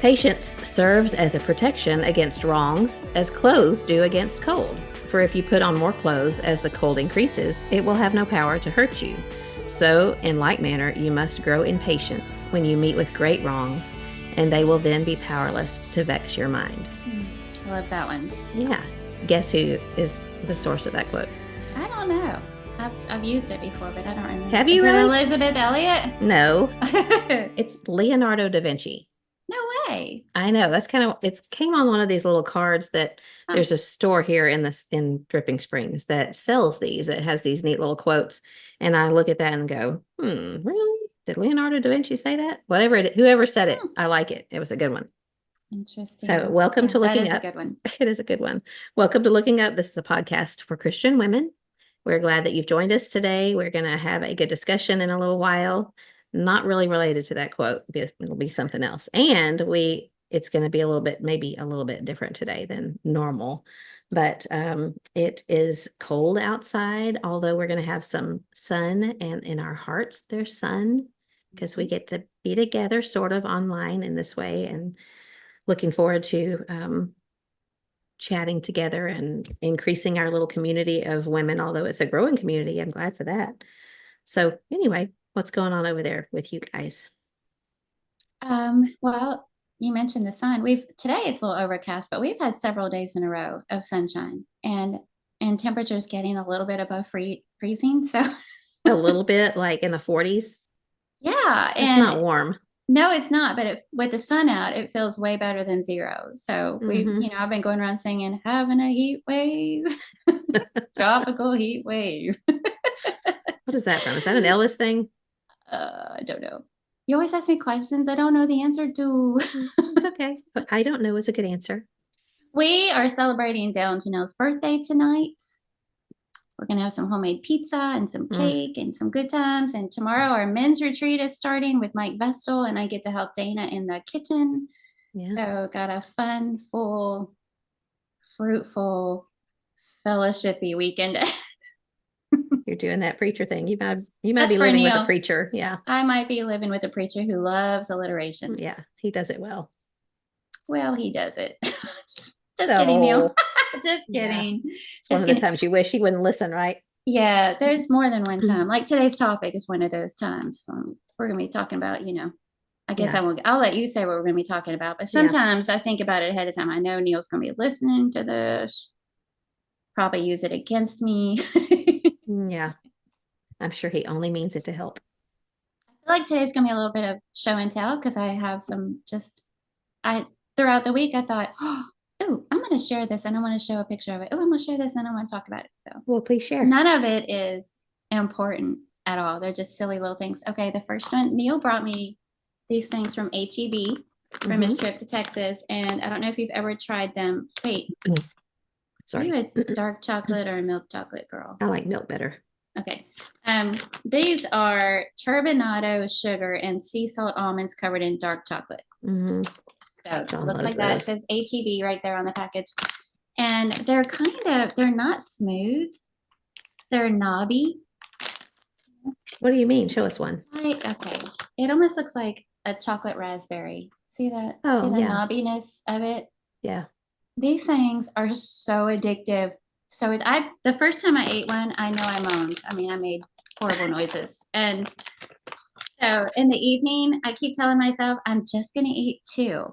Patience serves as a protection against wrongs, as clothes do against cold. For if you put on more clothes as the cold increases, it will have no power to hurt you. So, in like manner, you must grow in patience when you meet with great wrongs, and they will then be powerless to vex your mind. I love that one. Yeah. Guess who is the source of that quote? I don't know. I've used it before, but I don't remember. Have you Is really? it Elizabeth Elliot? No, No it's Leonardo da Vinci. way. I know. That's kind of, it came on one of these little cards that Huh. there's a store here in Dripping Springs that sells these. It has these neat little quotes. And I look at that and go, really? Did Leonardo da Vinci say that? Whoever said it, I like it. It was a good one. Interesting. So welcome to Looking Up. That is a good one. It is a good one. Welcome to Looking Up. This is a podcast for Christian women. We're glad that you've joined us today. We're going to have a good discussion in a little while. Not really related to that quote. It'll be something else. And it's going to be maybe a little bit different today than normal. But it is cold outside, although we're going to have some sun, and in our hearts there's sun because we get to be together sort of online in this way, and looking forward to chatting together and increasing our little community of women, although it's a growing community. I'm glad for that. So anyway, what's going on over there with you guys? Well, you mentioned the sun. Today it's a little overcast, but we've had several days in a row of sunshine and temperatures getting a little bit above freezing. So A little bit like in the 40s. yeah, It's not warm. No, it's not. But with the sun out, it feels way better than zero. So I've been going around singing, having a heat wave, tropical heat wave. What is that from? Is that an Ellis thing? I don't know. You always ask me questions I don't know the answer to. It's okay. But I don't know is a good answer. We are celebrating Dale and Janelle's birthday tonight. We're going to have some homemade pizza and some cake and some good times. And tomorrow our men's retreat is starting with Mike Vestal, and I get to help Dana in the kitchen. Yeah. So got a fun, full, fruitful, fellowshipy weekend. You're doing that preacher thing. You might be living with a preacher. Yeah. I might be living with a preacher who loves alliteration. Yeah, he does it well. Well, he does it. Just kidding, Neil. Just kidding. Yeah. It's one of the times you wish he wouldn't listen, right? Yeah, there's more than one time. Like today's topic is one of those times. We're going to be talking about, I guess I'll let you say what we're going to be talking about. But sometimes I think about it ahead of time. I know Neil's going to be listening to this, probably use it against me. Yeah, I'm sure he only means it to help. I feel like today's going to be a little bit of show and tell because I have throughout the week, I thought, oh, I'm going to share this and I want to show a picture of it. Oh, I'm going to share this and I want to talk about it. So, well, please share. None of it is important at all. They're just silly little things. Okay, the first one, Neil brought me these things from H-E-B from his trip to Texas. And I don't know if you've ever tried them. Wait. Sorry. Are you a dark chocolate or a milk chocolate girl? I like milk better. Okay. These are turbinado sugar and sea salt almonds covered in dark chocolate. Mm-hmm. So it looks like that. It says H-E-B right there on the package. And they're not smooth. They're knobby. What do you mean? Show us one. Okay. It almost looks like a chocolate raspberry. See that? Oh, see the knobbiness of it? Yeah. These things are so addictive. So the first time I ate one, I know I moaned. I mean, I made horrible noises. And so in the evening, I keep telling myself, I'm just going to eat two.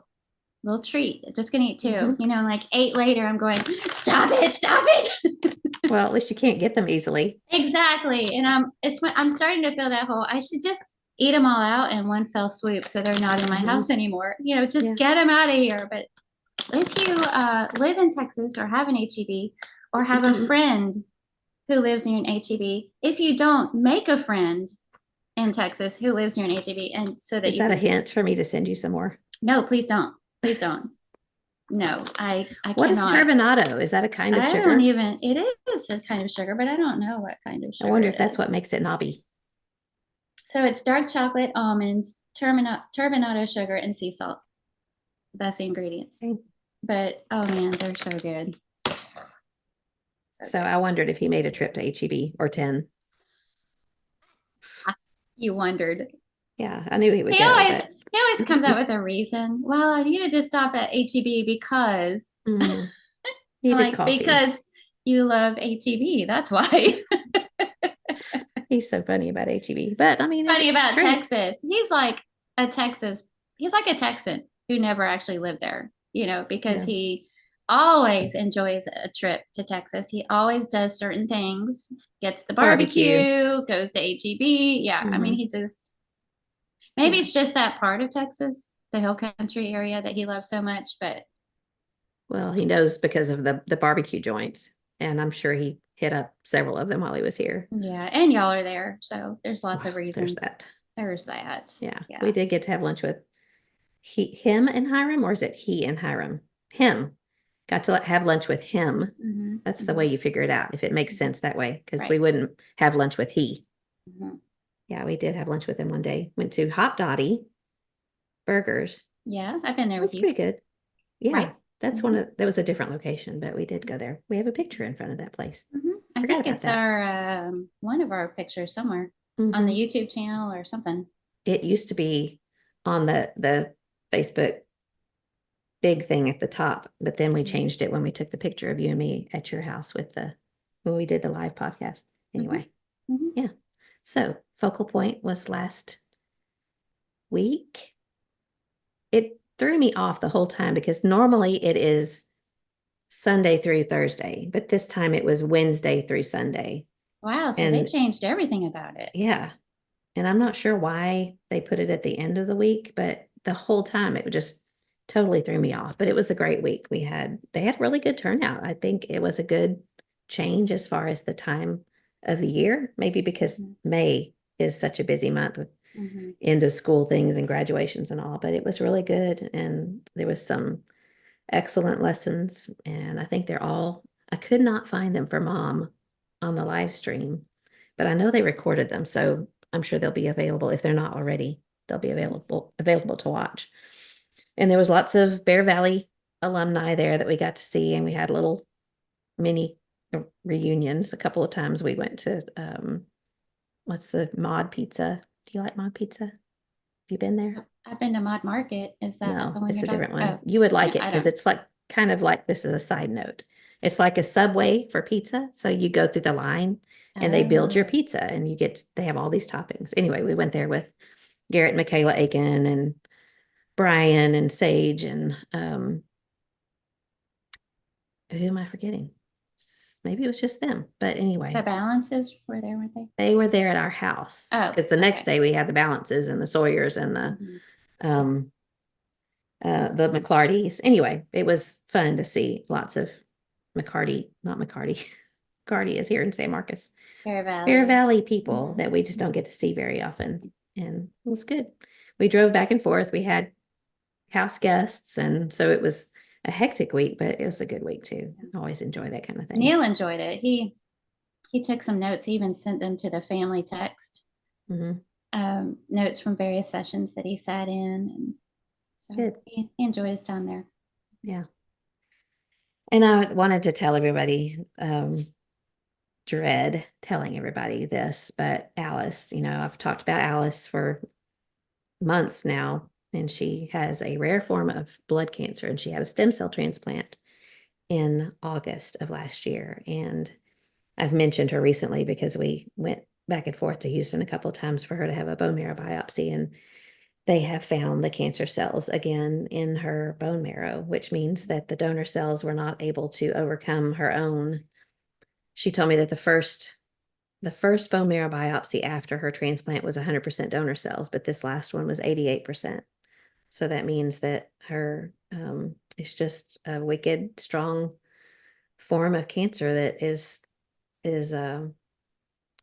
Little treat. Just going to eat two. Mm-hmm. Like 8 later, I'm going, stop it. Well, at least you can't get them easily. Exactly. And I'm starting to feel that whole, I should just eat them all out in one fell swoop so they're not in my house anymore. Just get them out of here. But if you live in Texas or have an H-E-B or have a friend who lives near an H-E-B, if you don't, make a friend in Texas who lives near an H-E-B. And so that Is that a hint for me to send you some more? No, please don't. Please don't. No, I What cannot. Is turbinado? Is that a kind of sugar? It is a kind of sugar, but I don't know what kind of sugar. I wonder if that's what makes it knobby. So it's dark chocolate, almonds, turbinado sugar, and sea salt. That's the ingredients. Okay. But, oh man, they're so good. So I wondered if he made a trip to H-E-B or 10. You wondered. Yeah, I knew he would He go, always but he always comes up with a reason. Well, I needed to stop at HEB because mm, I'm needed like, coffee. because you love HEB. That's why. He's so funny about HEB, but I mean, Funny it's about true. Texas. A Texas, he's like a Texan who never actually lived there, because Yeah. he always enjoys a trip to Texas. He always does certain things, gets the Barbecue. barbecue, goes to HEB. Yeah, I mean, Hmm. maybe Yeah. it's just that part of Texas, the hill country area that he loves so much, but Well, he knows because of the barbecue joints, and I'm sure he hit up several of them while he was here. yeah, and y'all are there, so there's lots Well, of there's reasons. that. There's that. Yeah, we Yeah. did get to have lunch with him and Hiram, or is it he and Hiram? Him. Got to have lunch with him. Hmm. That's the Hmm. way you figure it out, if it makes Hmm. sense that way, because we Right. wouldn't have lunch with he. Hmm. Yeah, we did have lunch with him one day. Went to Hot Dottie Burgers. Yeah, I've been there with That's you. pretty good. Yeah, Right. that's Hmm. that was a different location, but we did go there. We have a picture in front of that place. I Forgot think about it's that. our one of our pictures somewhere on the Hmm. YouTube channel or something. It used to be on the Facebook big thing at the top, but then we changed it when we took the picture of you and me at your house with the when we did the live podcast. Mm-hmm. Anyway, Mm-hmm. yeah. So focal point was last week. It threw me off the whole time because normally it is Sunday through Thursday, but this time it was Wednesday through Sunday. Wow, so they And changed everything about it. yeah, and I'm not sure why they put it at the end of the week, but the whole time it just totally threw me off. But it was a great week. They had really good turnout. I think it was a good change as far as the time of the year, maybe because Mm-hmm. May is such a busy month with Mm-hmm. end of school things and graduations and all, but it was really good. And there was some excellent lessons. And I think I could not find them for mom on the live stream, but I know they recorded them. So I'm sure they'll be available. If they're not already, they'll be available to watch. And there was lots of Bear Valley alumni there that we got to see. And we had little mini reunions. A couple of times we went to, what's the Mod Pizza? Do you like Mod Pizza? Have you been there? I've been to Mod Market. Is that the No, one it's you're a talking? different Oh, one. You would no, like it I because don't. it's like kind of like this is a side note. It's like a Subway for pizza. So you go through the line and they build your Oh, pizza and they have all these toppings. Anyway, we went there with Garrett and Michaela Aiken and Brian and Sage and who am I forgetting? Maybe it was just them. But the anyway, balances were there, weren't they? they were there at our house Oh, because the next okay. day we had the Balances and the Sawyers and Hmm. um the McClartys. Anyway, it was fun to see lots of not McCarty. McCarty is here in San Marcos. Bear Bear Valley. Valley people Hmm. that we just don't get to see very often. And it was good. We drove back and forth. We had house guests. And so it was a hectic week, but it was a good week too. I always enjoy that kind of thing. Neil enjoyed it. He took some notes. He even sent them to the family text. Hmm. Notes from various sessions that he sat in, and so Good. he enjoyed his time there. Yeah. And I wanted to tell everybody, dread telling everybody this, but Alice, I've talked about Alice for months now, and she has a rare form of blood cancer, and she had a stem cell transplant in August of last year. And I've mentioned her recently because we went back and forth to Houston a couple of times for her to have a bone marrow biopsy, and they have found the cancer cells again in her bone marrow, which means that the donor cells were not able to overcome her own. She told me that the first bone marrow biopsy after her transplant was 100% donor cells, but this last one was 88%. So that means that her it's just a wicked, strong form of cancer that is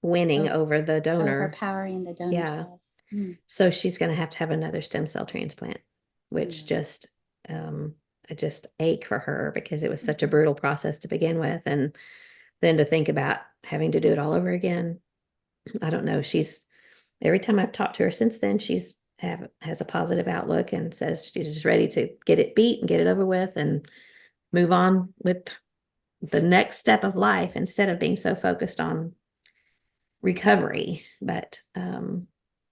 winning Oh, over the donor. overpowering the donor Yeah. cells. Mm. So she's going to have another stem cell transplant, which Mm. um, I just ache for her because it was such a Mhm. brutal process to begin with, and then to think about having to do it all over again. I don't know. She's every time I've talked to her since then, has a positive outlook and says she's just ready to get it beat and get it over with and move on with the next step of life instead of being so focused on recovery. But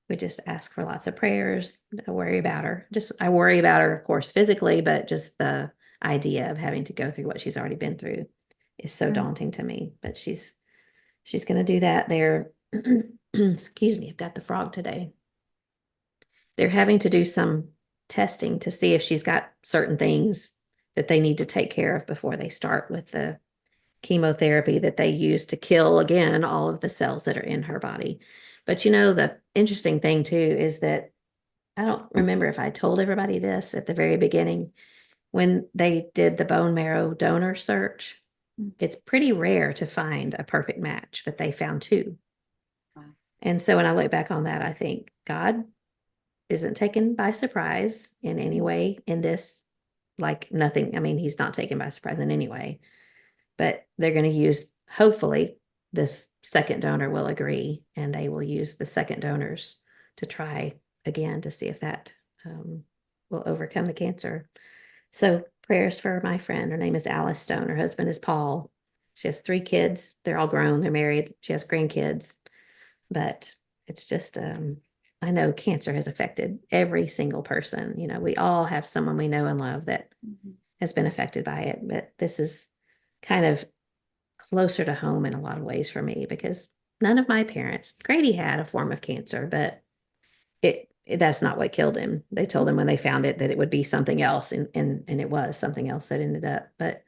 we just ask for lots of prayers. I worry about her. I worry about her, of course, physically, but just the idea of having to go through what she's already been through is so daunting to me. But she's going to do that. They're, excuse me, I've got the frog today. They're having to do some testing to see if she's got certain things that they need to take care of before they start with the chemotherapy that they use to kill again all of the cells that are in her body. But the interesting thing too is that I don't remember if I told everybody this at the very beginning. When they did the bone marrow donor search, it's pretty rare to find a perfect match, but they found two. Wow. And so when I look back on that, I think God isn't taken by surprise in any way in this, like nothing. I mean, he's not taken by surprise in any way, but they're going to use, hopefully, this second donor will agree and they will use the second donors to try again to see if that will overcome the cancer. So prayers for my friend. Her name is Alice Stone. Her husband is Paul. She has 3 kids. They're all grown. They're married. She has grandkids. But it's just, I know cancer has affected every single person. We all have someone we know and love that has been affected by it. But this is kind of closer to home in a lot of ways for me because none of my parents, Grady had a form of cancer, but that's not what killed him. They told him when they found it that it would be something else, and it was something else that ended up. But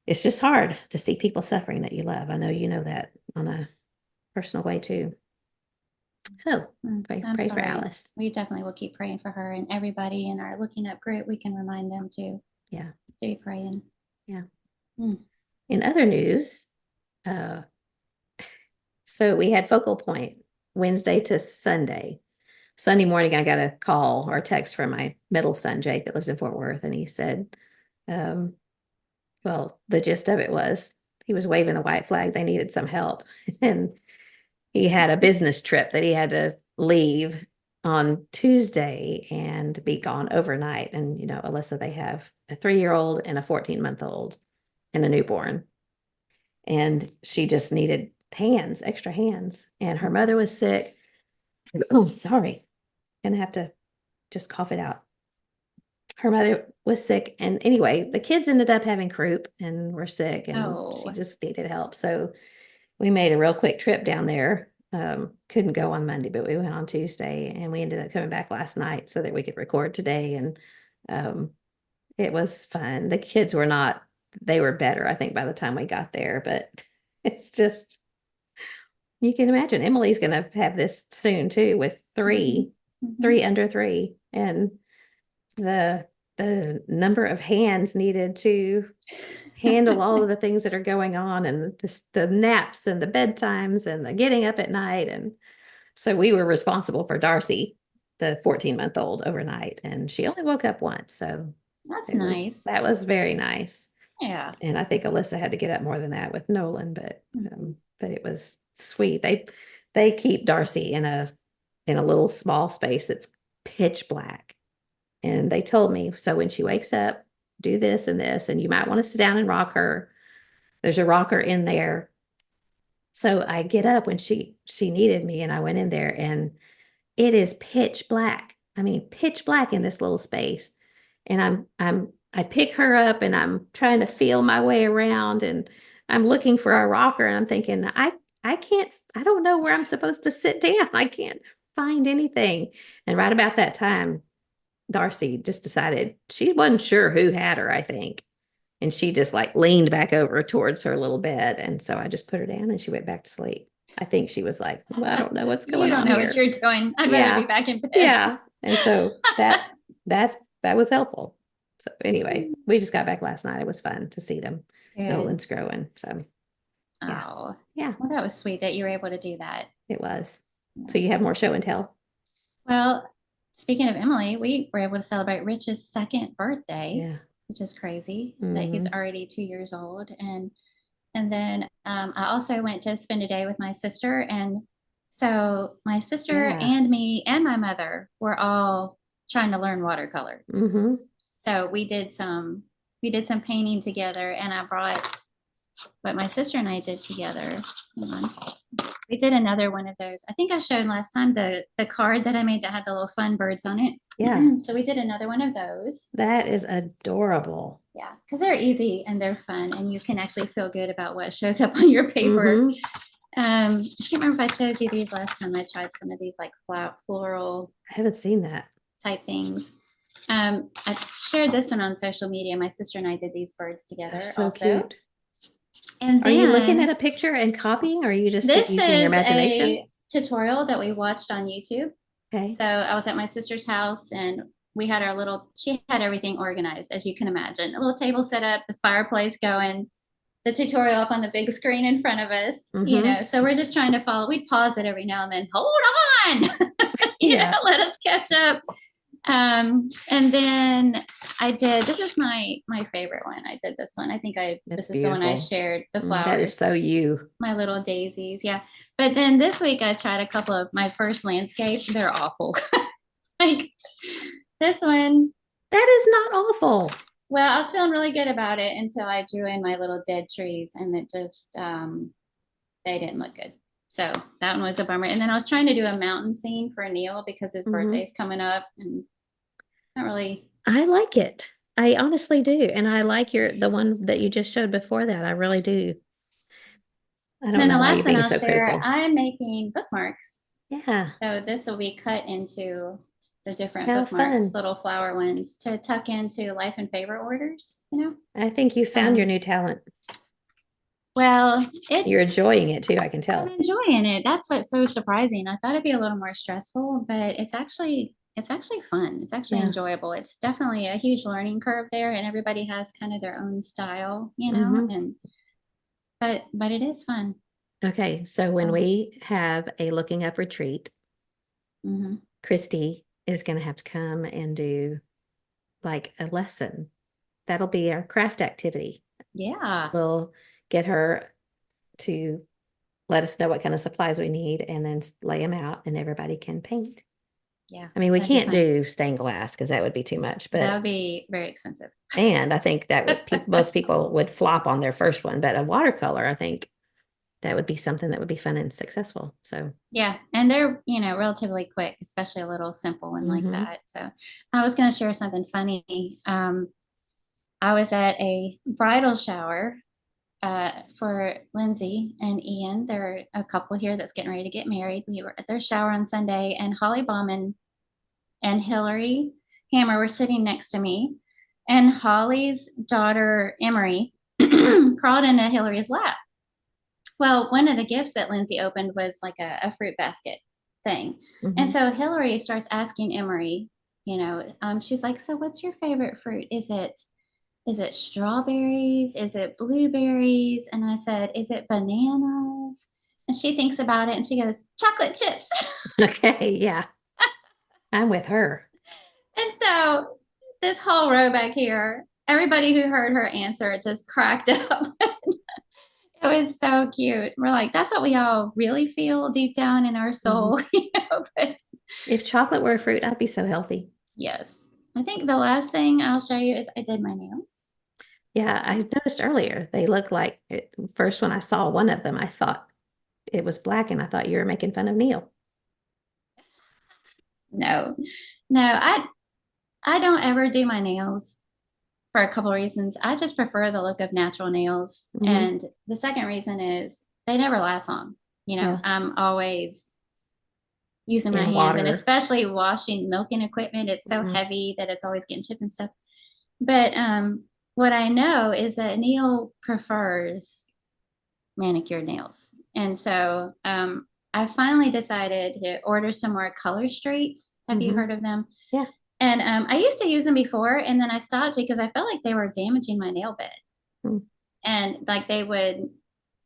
it's just hard to see people suffering that you love. I know you know that on a personal way too. So pray for Alice. We definitely will keep praying for her, and everybody in our Looking Up group, we can remind them to be praying. Yeah. In other news, so we had focal point Wednesday to Sunday. Sunday morning, I got a call or a text from my middle son, Jake, that lives in Fort Worth. And he said, well, the gist of it was he was waving the white flag. They needed some help. And he had a business trip that he had to leave on Tuesday and be gone overnight. And, Alyssa, they have a 3-year-old and a 14-month-old and a newborn. And she just needed hands, extra hands. And her mother was sick. Oh, sorry. Gonna have to just cough it out. Her mother was sick. And anyway, the kids ended up having croup and were sick and she just needed help. So we made a real quick trip down there. Couldn't go on Monday, but we went on Tuesday and we ended up coming back last night so that we could record today. And it was fun. The kids they were better, I think, by the time we got there, but it's just, you can imagine Emily's going to have this soon too with 3 under 3. And the number of hands needed to handle all of the things that are going on and the naps and the bedtimes and the getting up at night. And so we were responsible for Darcy, the 14-month-old, overnight, and she only woke up once. So that's nice. That was very nice. Yeah. And I think Alyssa had to get up more than that with Nolan, but it was sweet. They keep Darcy in a little small space that's pitch black. And they told me, so when she wakes up, do this and this, and you might want to sit down and rock her. There's a rocker in there. So I get up when she needed me, and I went in there, and it is pitch black. I mean, pitch black in this little space. And I pick her up, and I'm trying to feel my way around, and I'm looking for a rocker, and I'm thinking, I don't know where I'm supposed to sit down. I can't find anything. And right about that time, Darcy just decided she wasn't sure who had her, I think. And she just leaned back over towards her little bed. And so I just put her down and she went back to sleep. I think she was like, well, I don't know what's going on. You don't know what you're doing. I'd rather be back in bed. Yeah. And so that was helpful. So anyway, we just got back last night. It was fun to see them. Good. Nolan's growing. So yeah. Oh. Yeah. Well, that was sweet that you were able to do that. It was. Yeah. So you have more show and tell? Well, speaking of Emily, we were able to celebrate Rich's 2nd birthday, which is crazy that he's already 2 years old. And then I also went to spend a day with my sister. And so my sister and me and my mother were all trying to learn watercolor. So we did some painting together, and I brought what my sister and I did together. Hang on. We did another one of those. I think I showed last time the card that I made that had the little fun birds on it. Yeah. So we did another one of those. That is adorable. Yeah, because they're easy and they're fun, and you can actually feel good about what shows up on your paper. Mhm. I can't remember if I showed you these last time. I tried some of these like floral I haven't seen that. type things. I shared this one on social media. My sister and I did these birds together. They're so also. cute. And Are you looking then at a picture and copying, or are you just this using your is imagination? a tutorial that we watched on YouTube. Okay. So I was at my sister's house and we had our little, she had everything organized, as you can imagine. A little table set up, the fireplace going, the tutorial up on the big screen in front of us, you know. So we're just trying to follow. We'd pause it every now and then. Hold on, you know, let us catch up. And then I did. This is my favorite one. I did this one. I think this is beautiful. The one I shared. The flowers. That is so you. My little daisies, yeah. But then this week I tried a couple of my first landscapes. They're awful. Like this one. That is not awful. Well, I was feeling really good about it until I drew in my little dead trees, and it just they didn't look good. So that one was a bummer. And then I was trying to do a mountain scene for Neil because his birthday's coming up, and not really. I like it. I honestly do, and I like the one that you just showed before that. I really do. I don't know why you're being so critical. I'm making bookmarks. Yeah. So this will be cut into the different bookmarks, little flower ones to tuck into life and favorite orders, you know? I think you found your new talent. Well, you're enjoying it too, I can tell. I'm enjoying it. That's what's so surprising. I thought it'd be a little more stressful, but it's actually fun. It's actually enjoyable. It's definitely a huge learning curve there, and everybody has kind of their own style, you know, and but it is fun. Okay, so when we have a looking up retreat, Christy is going to have to come and do like a lesson. That'll be our craft activity. Yeah. We'll get her to let us know what kind of supplies we need and then lay them out and everybody can paint. Yeah. I mean, we can't do stained glass because that would be too much, but that would be very expensive. And I think that would most people would flop on their first one, but a watercolor, I think that would be something that would be fun and successful. So yeah, and they're, you know, relatively quick, especially a little simple one like that. So I was going to share something funny. I was at a bridal shower for Lindsay and Ian. They're a couple here that's getting ready to get married. We were at their shower on Sunday, and Holly Bauman and Hillary Hammer were sitting next to me, and Holly's daughter Emery crawled into Hillary's lap. Well, one of the gifts that Lindsay opened was like a fruit basket thing. And so Hillary starts asking Emery, you know, she's like, so what's your favorite fruit? Is it strawberries? Is it blueberries? And I said, is it bananas? And she thinks about it and she goes, chocolate chips. Okay, yeah. I'm with her. And so this whole row back here, everybody who heard her answer just cracked up. It was so cute. We're like, that's what we all really feel deep down in our soul. You know, but if chocolate were a fruit, I'd be so healthy. Yes. I think the last thing I'll show you is I did my nails. Yeah, I noticed earlier they look like first when I saw one of them, I thought it was black and I thought you were making fun of Neil. No, I don't ever do my nails for a couple of reasons. I just prefer the look of natural nails. And the second reason is they never last long. You know, I'm always using my hands, and especially washing milking equipment. It's so heavy that it's always getting chipped and stuff. But what I know is that Neil prefers manicured nails. And so I finally decided to order some more Color Street. Have you heard of them? Yeah. And I used to use them before, and then I stopped because I felt like they were damaging my nail bed. And like they would,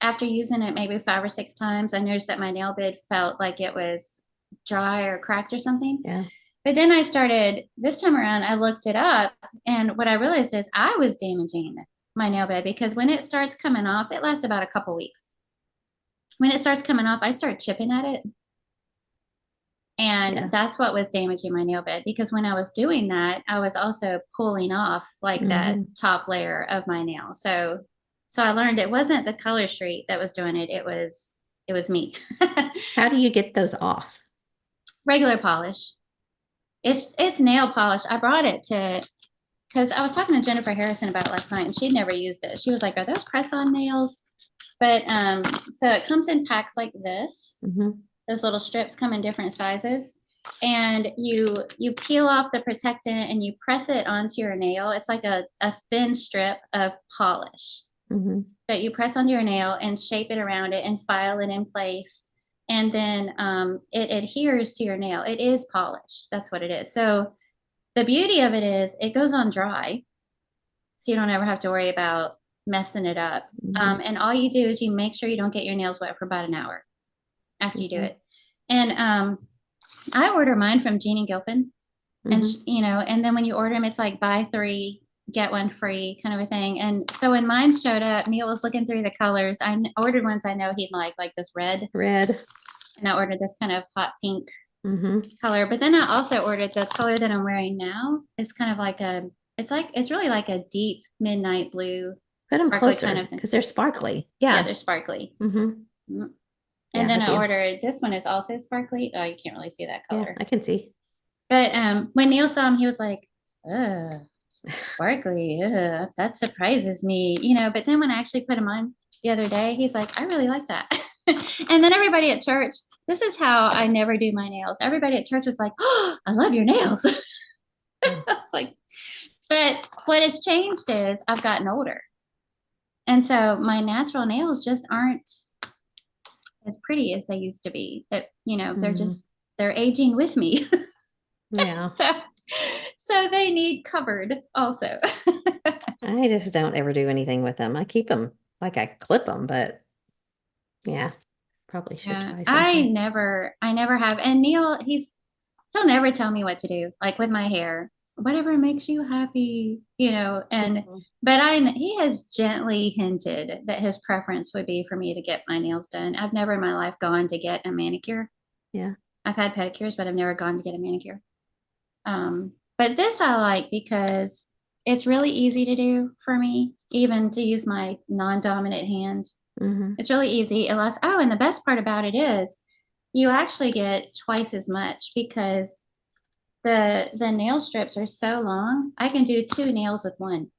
after using it maybe 5 or 6 times, I noticed that my nail bed felt like it was dry or cracked or something. Yeah. But then this time around, I looked it up, and what I realized is I was damaging my nail bed because when it starts coming off, it lasts about a couple weeks. When it starts coming off, I start chipping at it. And that's what was damaging my nail bed, because when I was doing that, I was also pulling off like that top layer of my nail. So So I learned it wasn't the color street that was doing it. It was me. How do you get those off? Regular polish. It's nail polish. I brought it to because I was talking to Jennifer Harrison about it last night, and she'd never used it. She was like, "Are those press-on nails?" But so it comes in packs like this. Mm-hmm. Those little strips come in different sizes, and you peel off the protectant and you press it onto your nail. It's like a thin strip of polish Mm-hmm. that you press onto your nail and shape it around it and file it in place. And then it adheres to your nail. It is polish. That's what it is. So the beauty of it is it goes on dry. So you don't ever have to worry about messing it up. Mm-hmm. And all you do is you make sure you don't get your nails wet for about an hour after you do Mm-hmm. it. And I order mine from Jean and Gilpin. And, Mm-hmm. and then when you order them, it's like buy three, get one free kind of a thing. And so when mine showed up, Neil was looking through the colors. I ordered ones I know he'd like this red. Red. And I ordered this kind of hot pink Mm-hmm. color. But then I also ordered the color that I'm wearing now. It's kind of like it's really like a deep midnight blue, Put them sparkly kind closer of thing. because they're sparkly. Yeah, Yeah. they're sparkly. Mm-hmm. And Yeah, then I I see 'em. ordered this one is also sparkly. Oh, you can't really see that Yeah, color. I can see. But when Neil saw him, he was like, ugh, sparkly. Ugh, that surprises me, But then when I actually put him on the other day, he's like, I really like that. And then everybody at church, this is how I never do my nails. Everybody at church was like, oh, I love your nails. Yeah. It's like, but what has changed is I've gotten older. And so my natural nails just aren't as pretty as they used to be. That, they're Mm-hmm. they're aging with me. Yeah. So they need covered also. I just don't ever do anything with them. I keep them like I clip them, but yeah, probably should Yeah, try I something. never have. And Neil, he'll never tell me what to do, like with my hair, whatever makes you happy, and Mhm. but he has gently hinted that his preference would be for me to get my nails done. I've never in my life gone to get a manicure. Yeah. I've had pedicures, but I've never gone to get a manicure. But this I like because it's really easy to do for me, even to use my non-dominant hand. Mm-hmm. It's really easy. And the best part about it is you actually get twice as much because the nail strips are so long. I can do two nails with one.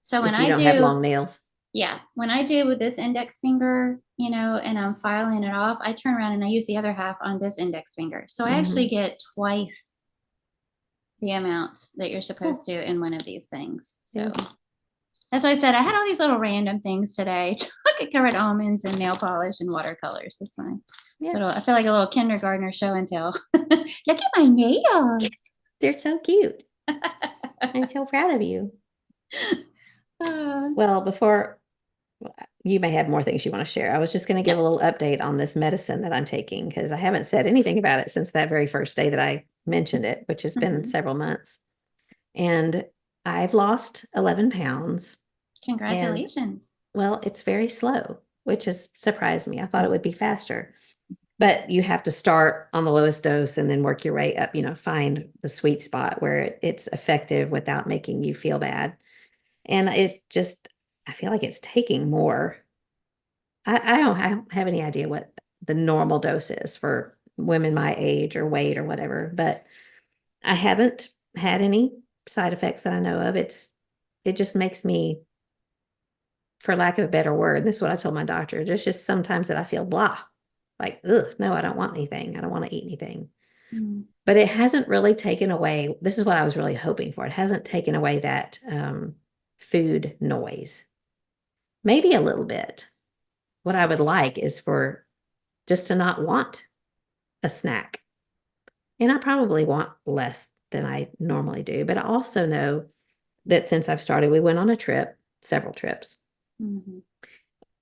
So when If you I don't have do, long nails. yeah, when I do with this index finger, and I'm filing it off, I turn around and I use the other half on this index finger. So I Mm-hmm. actually get twice the amount that you're supposed Cool. to in one of these things. So Yeah. as I said, I had all these little random things today. Chocolate covered almonds and nail polish and watercolors. That's my Yeah. I feel like a little kindergartner show and tell. Look at my nails. They're so cute. I'm so proud of you. Well, you may have more things you want to share. I was just going to give yeah. a little update on this medicine that I'm taking because I haven't said anything about it since that very first day that I mentioned it, which has been several months. And I've lost 11 pounds. And Congratulations. well, it's very slow, which has surprised me. I thought it would be faster. But you have to start on the lowest dose and then work your way up, find the sweet spot where it's effective without making you feel bad. And it's just, I feel like it's taking more. I don't have any idea what the normal dose is for women my age or weight or whatever, but I haven't had any side effects that I know of. It just makes me, for lack of a better word, this is what I told my doctor. There's just sometimes that I feel blah, like, ugh, no, I don't want anything. I don't want to eat anything. Mm. But it hasn't really taken away. This is what I was really hoping for. It hasn't taken away that food noise. Maybe a little bit. What I would like is for just to not want a snack. And I probably want less than I normally do. But I also know that since I've started, we went on a trip, several trips. Mm-hmm.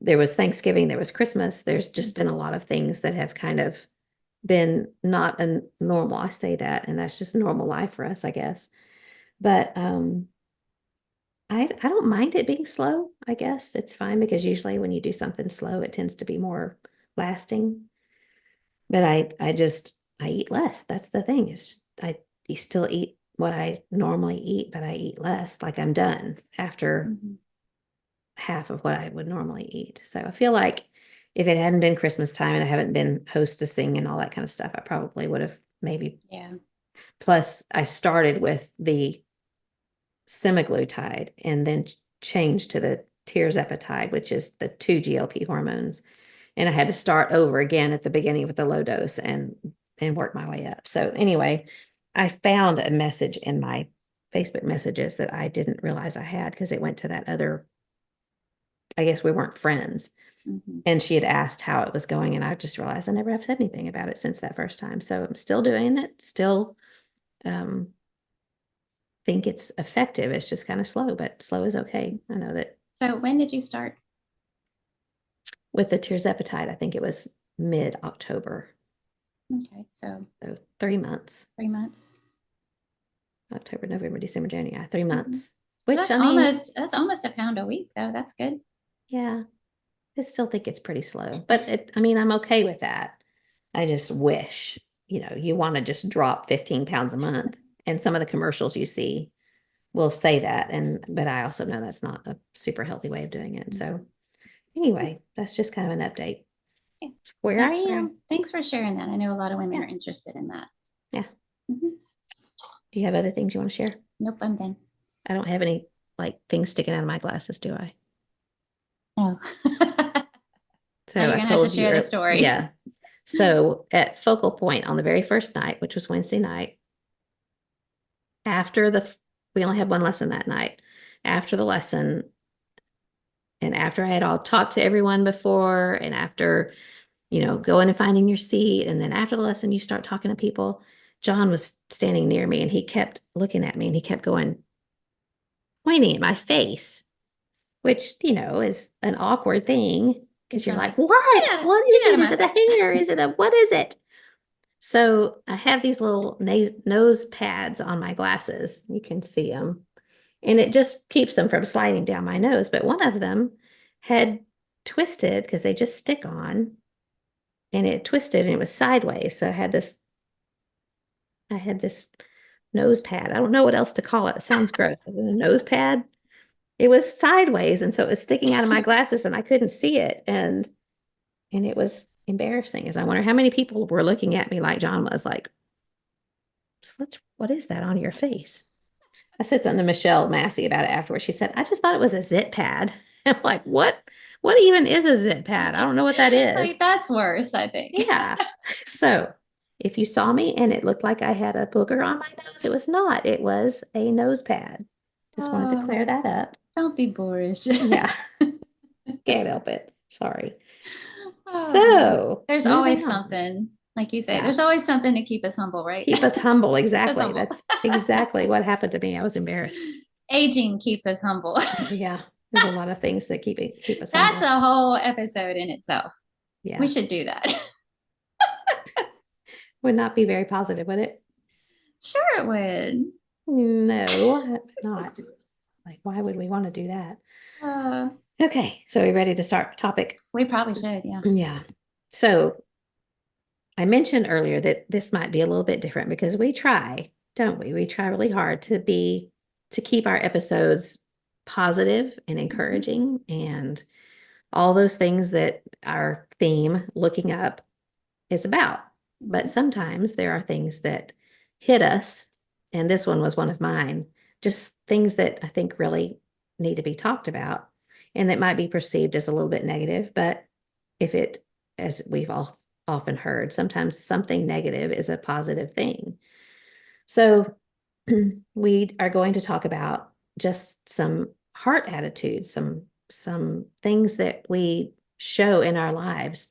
There was Thanksgiving, there was Christmas. There's just been a lot of things that have kind of been not a normal. I say that, and that's just normal life for us, I guess. But I don't mind it being slow. I guess it's fine because usually when you do something slow, it tends to be more lasting. But I eat less. That's the thing. Is I still eat what I normally eat, but I eat less. Like I'm done after Mm-hmm. half of what I would normally eat. So I feel like if it hadn't been Christmas time and I haven't been hostessing and all that kind of stuff, I probably would have maybe. Yeah. Plus, I started with the semaglutide and then changed to the tirzepatide, which is the 2 GLP hormones. And I had to start over again at the beginning with the low dose and work my way up. So anyway, I found a message in my Facebook messages that I didn't realize I had because it went to that other, I guess we weren't friends. Mm-hmm. And she had asked how it was going, and I just realized I never have said anything about it since that first time. So I'm still doing it, still think it's effective. It's just kind of slow, but slow is okay. I know that. So when did you start? With the tirzepatide, I think it was mid-October. Okay, so 3 months. 3 months. October, November, December, January. 3 months. So Which that's I mean, that's almost a pound a week though. That's good. yeah, I still think it's pretty slow. But I mean, I'm okay with that. I just wish, you want to just drop 15 pounds a month. And some of the commercials you see will say that. But I also know that's not a super healthy way of doing it. So anyway, that's just kind of an update. Okay. Where I am. Thanks for sharing that. I know a lot of women Yeah. are interested in that. Yeah. Mm-hmm. Do you have other things you want to share? Nope, I'm done. I don't have any like things sticking out of my glasses, do I? No. So Now you're I gonna have to told you, share the story. yeah. So at Focal Point on the very first night, which was Wednesday night, we only had one lesson that night. After the lesson, and after I had all talked to everyone before, and after, going and finding your seat, and then after the lesson, you start talking to people. John was standing near me and he kept looking at me and he kept pointing at my face, which, is an awkward thing because you're like, what? What is it? Is it a hair? Is it what is it? So I have these little nose pads on my glasses. You can see them. And it just keeps them from sliding down my nose. But one of them had twisted because they just stick on. And it twisted and it was sideways. So I had this nose pad. I don't know what else to call it. It sounds gross. A nose pad. It was sideways, and so it was sticking out of my glasses and I couldn't see it. And it was embarrassing. As I wonder how many people were looking at me like John was like, what is that on your face? I said something to Michelle Massey about it afterwards. She said, I just thought it was a zit pad. I'm like, what? What even is a zit pad? I don't know what that is. Like, that's worse, I think. Yeah. So if you saw me and it looked like I had a booger on my nose, it was not. It was a nose pad. Just wanted to clear that up. Don't be boorish. Yeah. Can't help it. Sorry. So there's always something, like you say, Yeah. there's always something to keep us humble, right? Keep us humble. Exactly. humble. That's exactly what happened to me. I was embarrassed. Aging keeps us humble. Yeah. There's a lot of things that keep us That's humble. a whole episode in itself. Yeah. We should do that. Would not be very positive, would it? Sure it would. No, not. Like, why would we want to do that? Okay, so we ready to start topic? We probably should, yeah. Yeah. So I mentioned earlier that this might be a little bit different because we try, don't we? We try really hard to keep our episodes positive and encouraging and all those things that our theme, Looking Up, is about. But sometimes there are things that hit us, and this one was one of mine, just things that I think really need to be talked about and that might be perceived as a little bit negative. But as we've all often heard, sometimes something negative is a positive thing. So we are going to talk about just some heart attitudes, some things that we show in our lives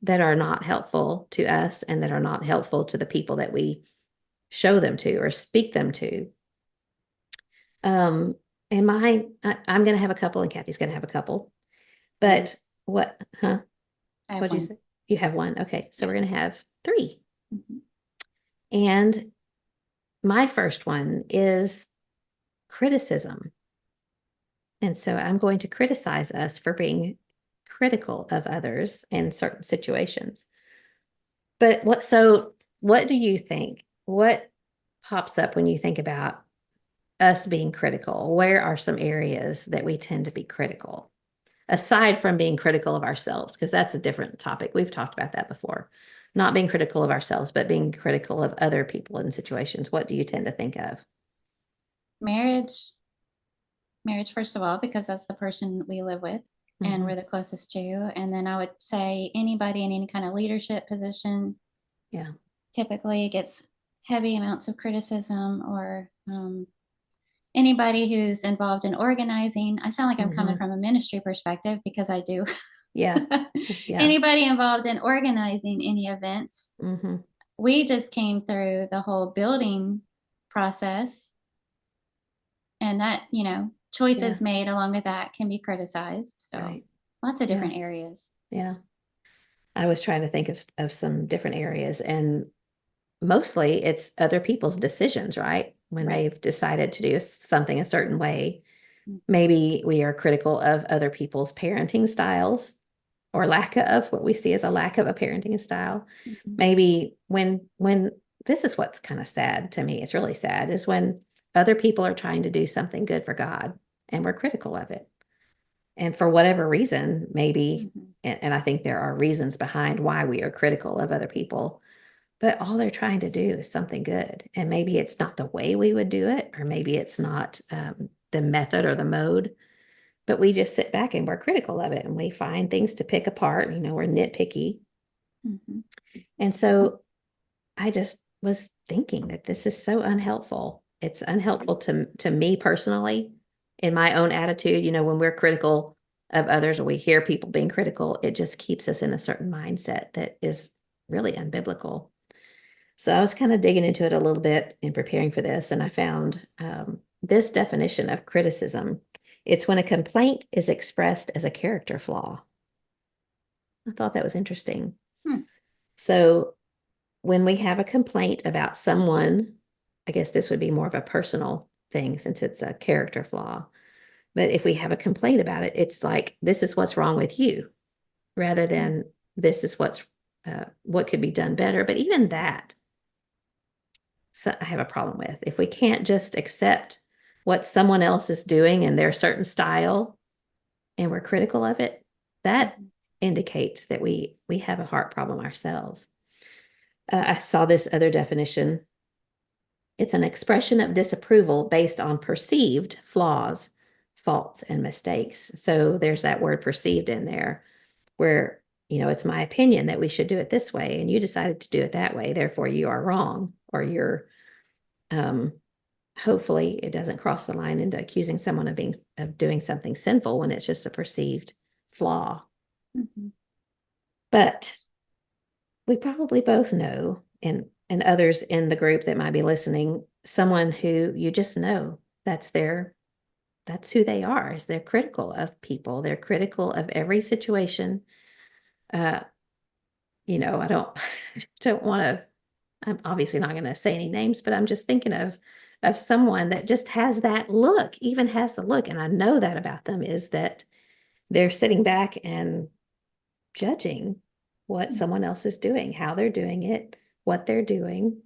that are not helpful to us and that are not helpful to the people that we show them to or speak them to. I'm going to have a couple and Kathy's going to have a couple, but what'd you say? You have one. Okay. So we're going to have 3. And my first one is criticism. And so I'm going to criticize us for being critical of others in certain situations. But what do you think? What pops up when you think about us being critical? Where are some areas that we tend to be critical? aside from being critical of ourselves, because that's a different topic. We've talked about that before. Not being critical of ourselves, but being critical of other people in situations. What do you tend to think of? Marriage, marriage, first of all, because that's the person we live with and Mm-hmm. we're the closest to. And then I would say anybody in any kind of leadership position Yeah. typically gets heavy amounts of criticism, or anybody who's involved in organizing. I sound like I'm coming Mm-hmm. from a ministry perspective because I do. Yeah. Yeah. Anybody involved in organizing any events. Mm-hmm. We just came through the whole building process, and that, Yeah. choices made along with that can be criticized. So Right. lots of Yeah. different areas. Yeah. I was trying to think of some different areas, and mostly it's other people's decisions, right? When Right. they've decided to do something a certain way. Mhm. Maybe we are critical of other people's parenting styles or lack of what we see as a lack of a parenting style. Mhm. Maybe when this is what's kind of sad to me, it's really sad, is when other people are trying to do something good for God and we're critical of it. And for whatever reason, maybe, Mhm. and I think there are reasons behind why we are critical of other people, but all they're trying to do is something good. And maybe it's not the way we would do it, or maybe it's not the method or the mode, but we just sit back and we're critical of it and we find things to pick apart. We're nitpicky. Mhm. And so I just was thinking that this is so unhelpful. It's unhelpful to me personally in my own attitude. When we're critical of others or we hear people being critical, it just keeps us in a certain mindset that is really unbiblical. So I was kind of digging into it a little bit in preparing for this, and I found this definition of criticism. It's when a complaint is expressed as a character flaw. I thought that was interesting. Hmm. So when we have a complaint about someone, I guess this would be more of a personal thing since it's a character flaw. But if we have a complaint about it, it's like, this is what's wrong with you, rather than this is what could be done better. But even that, so I have a problem with. If we can't just accept what someone else is doing in their certain style and we're critical of it, that Mhm. indicates that we have a heart problem ourselves. I saw this other definition. It's an expression of disapproval based on perceived flaws, faults, and mistakes. So there's that word perceived in there where, it's my opinion that we should do it this way, and you decided to do it that way. Therefore, you are wrong, or you're, um, hopefully, it doesn't cross the line into accusing someone of doing something sinful when it's just a perceived flaw. Mhm. But we probably both know, and others in the group that might be listening, someone who you just know that's who they are, is they're critical of people. They're critical of every situation. Uh, I don't want to, I'm obviously not going to say any names, but I'm just thinking of someone that just has that look, even has the look. And I know that about them is that they're sitting back and judging what someone else is doing, how they're doing it, what they're doing.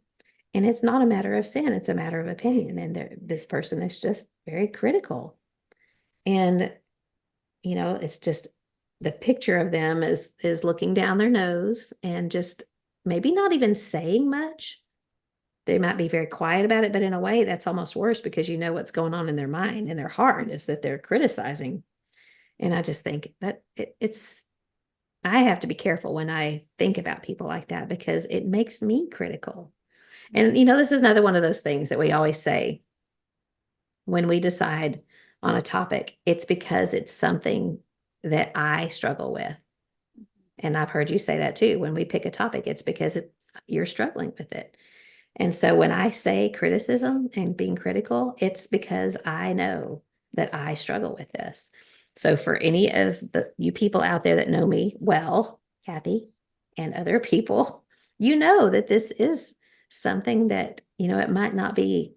And it's not a matter of sin, it's a matter of opinion. And this person is just very critical. And, it's just the picture of them is looking down their nose and just maybe not even saying much. They might be very quiet about it, but in a way that's almost worse because you know what's going on in their mind and their heart is that they're criticizing. And I just think that it's I have to be careful when I think about people like that because it makes me critical. And this is another one of those things that we always say when we decide on a topic, it's because it's something that I struggle with. And I've heard you say that too. When we pick a topic, it's because you're struggling with it. And so when I say criticism and being critical, it's because I know that I struggle with this. So for any of you people out there that know me well, Kathy, and other people, you know that this is something that, it might not be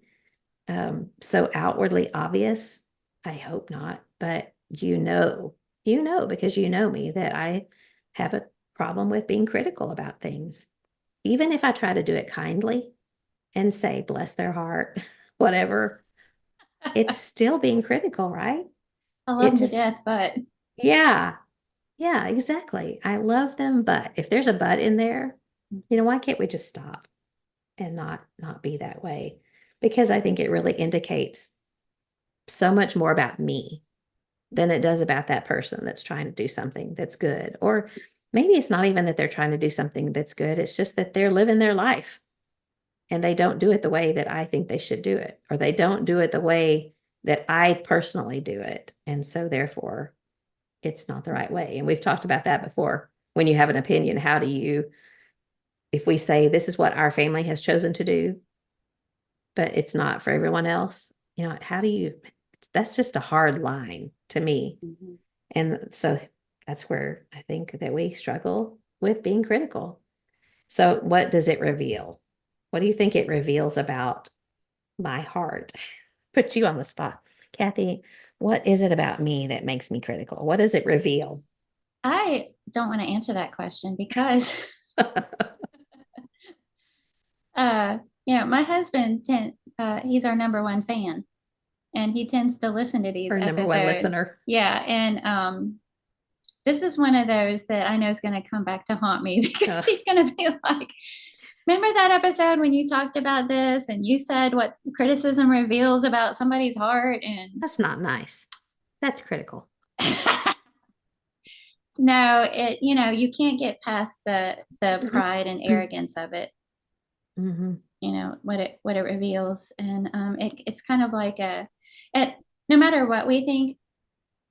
so outwardly obvious. I hope not, but because you know me that I have a problem with being critical about things. Even if I try to do it kindly and say, bless their heart, whatever, it's still being critical, right? I love It them to just, death, but Yeah. Yeah, exactly. I love them, but if there's a but in there, why can't we just stop and not be that way? Because I think it really indicates so much more about me than it does about that person that's trying to do something that's good. Or maybe it's not even that they're trying to do something that's good. It's just that they're living their life and they don't do it the way that I think they should do it, or they don't do it the way that I personally do it. And so therefore it's not the right way. And we've talked about that before. When you have an opinion, how do you, if we say this is what our family has chosen to do, but it's not for everyone else, how do you, that's just a hard line to me. Mhm. And so that's where I think that we struggle with being critical. So, what does it reveal? What do you think it reveals about my heart? Put you on the spot. Kathy, what is it about me that makes me critical? What does it reveal? I don't want to answer that question because, uh, my husband, he's our number one fan, and he tends to listen to these Our number one episodes. listener. Yeah, and this is one of those that I know is going to come back to haunt me Uh, because he's going to be like, remember that episode when you talked about this and you said what criticism reveals about somebody's heart? And that's not nice. That's critical. no, you can't get past the pride and arrogance of it. Hmm. What it reveals, and it's kind of like no matter what we think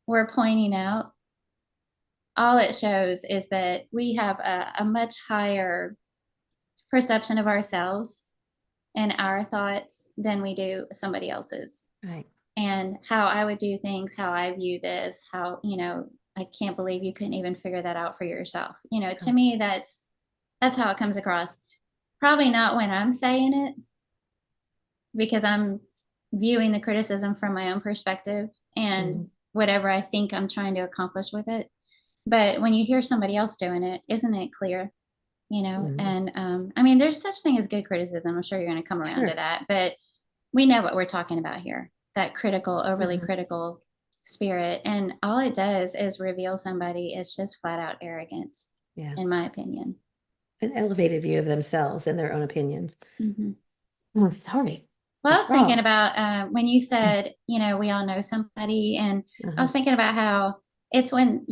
we're pointing out, all it shows is that we have a much higher perception of ourselves and our thoughts than we do somebody else's. Right. And how I would do things, how I view this, how, I can't believe you couldn't even figure that out for yourself. To Oh, me, that's how it comes across. Probably not when I'm saying it, because I'm viewing the criticism from my own perspective and mhm, whatever I think I'm trying to accomplish with it. But when you hear somebody else doing it, isn't it clear? mhm. And I mean, there's such thing as good criticism. I'm sure you're going to come around to Sure. that, but we know what we're talking about here, that critical, overly Mhm. critical spirit. And all it does is reveal somebody is just flat out arrogant, Yeah. in my opinion. An elevated view of themselves and their own opinions. Hmm. Oh, sorry. Well, The I was thinking frog. about when you said, we all know somebody, and I Uh-huh. was thinking about how it's when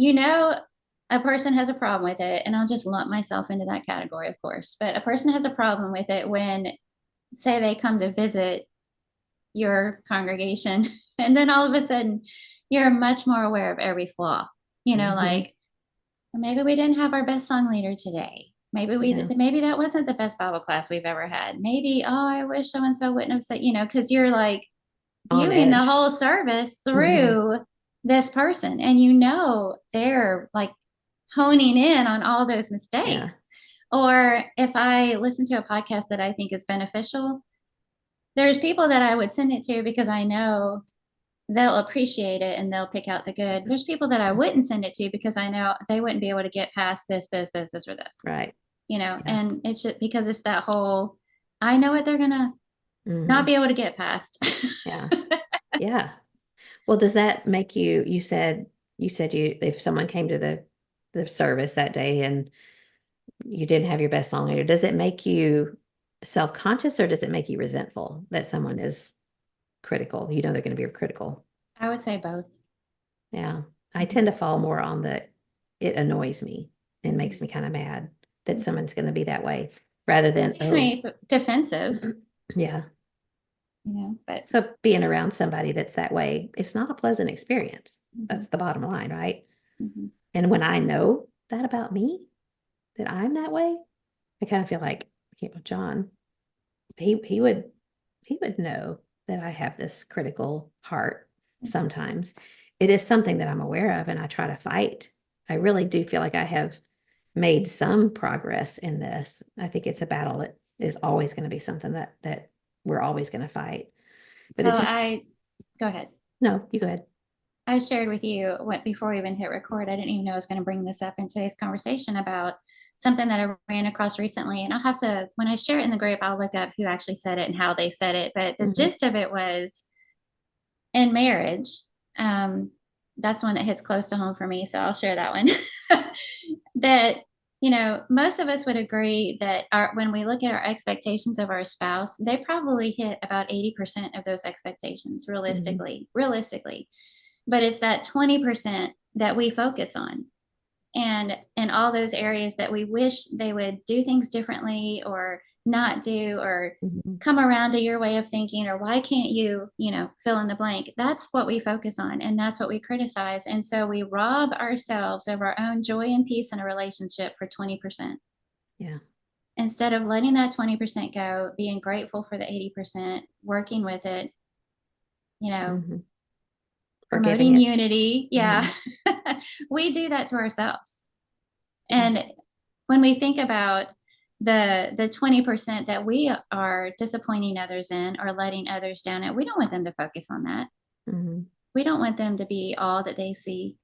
a person has a problem with it, and I'll just lump myself into that category, of course, but a person has a problem with it when, say, they come to visit your congregation, and then all of a sudden you're much more aware of every flaw. Hmm. Like maybe we didn't have our best song leader today. Yeah. Maybe that wasn't the best Bible class we've ever had. Maybe, oh, I wish so and so wouldn't have said, because you're like On viewing the edge. whole service Hmm. through this person, and they're like honing in on all those Yeah. mistakes. Or if I listen to a podcast that I think is beneficial, there's people that I would send it to because I know they'll appreciate it and they'll pick out the good. There's people that I wouldn't send it to because I know they wouldn't be able to get past this, or this, Right. Yeah. and it's just because it's that whole, I know what they're gonna not Hmm. be able to get past. Yeah. Yeah. Well, does that make you said if someone came to the service that day and you didn't have your best song leader, does it make you self-conscious or does it make you resentful that someone is critical? They're going to be critical. I would say both. Yeah. I tend Mhm. to fall more on it annoys me and makes Mhm. me kind of mad that someone's going to be that way rather It than, makes oh, me defensive, yeah. but So being around somebody that's that way, it's not a pleasant experience. mhm, That's the bottom line, right? mhm. And when I know that about me, that I'm that way, I kind of feel like, John, he he would know that I have this critical heart sometimes. It is something that I'm aware of and I try to fight. I really do feel like I have made some progress in this. I think it's a battle that is always going to be something that we're always going to fight. But it Well, just, I go ahead. no, you go ahead. I shared with you what before we even hit record. I didn't even know I was going to bring this up in today's conversation about something that I ran across recently. And I'll have to, when I share it in the group, I'll look up who actually said it and how they said it. But the Hmm. gist of it was in marriage. Um, that's one that hits close to home for me. So I'll share that one. That, most of us would agree that when we look at our expectations of our spouse, they probably hit about 80% of those expectations Mhm. realistically. But it's that 20% that we focus on. And in all those areas that we wish they would do things differently or not do or Mhm. come around to your way of thinking or why can't you, fill in the blank. That's what we focus on and that's what we criticize. And so we rob ourselves of our own joy and peace in a relationship for 20%. Yeah. Instead of letting that 20% go, being grateful for the 80%, working with it, you know, Mhm. Forgiving promoting it. unity. Yeah. Mhm. We do that to ourselves. Yeah. And when we think about the 20% that we are disappointing others in or letting others down at, we don't want them to focus on that. Mhm. We don't want them to be all that they see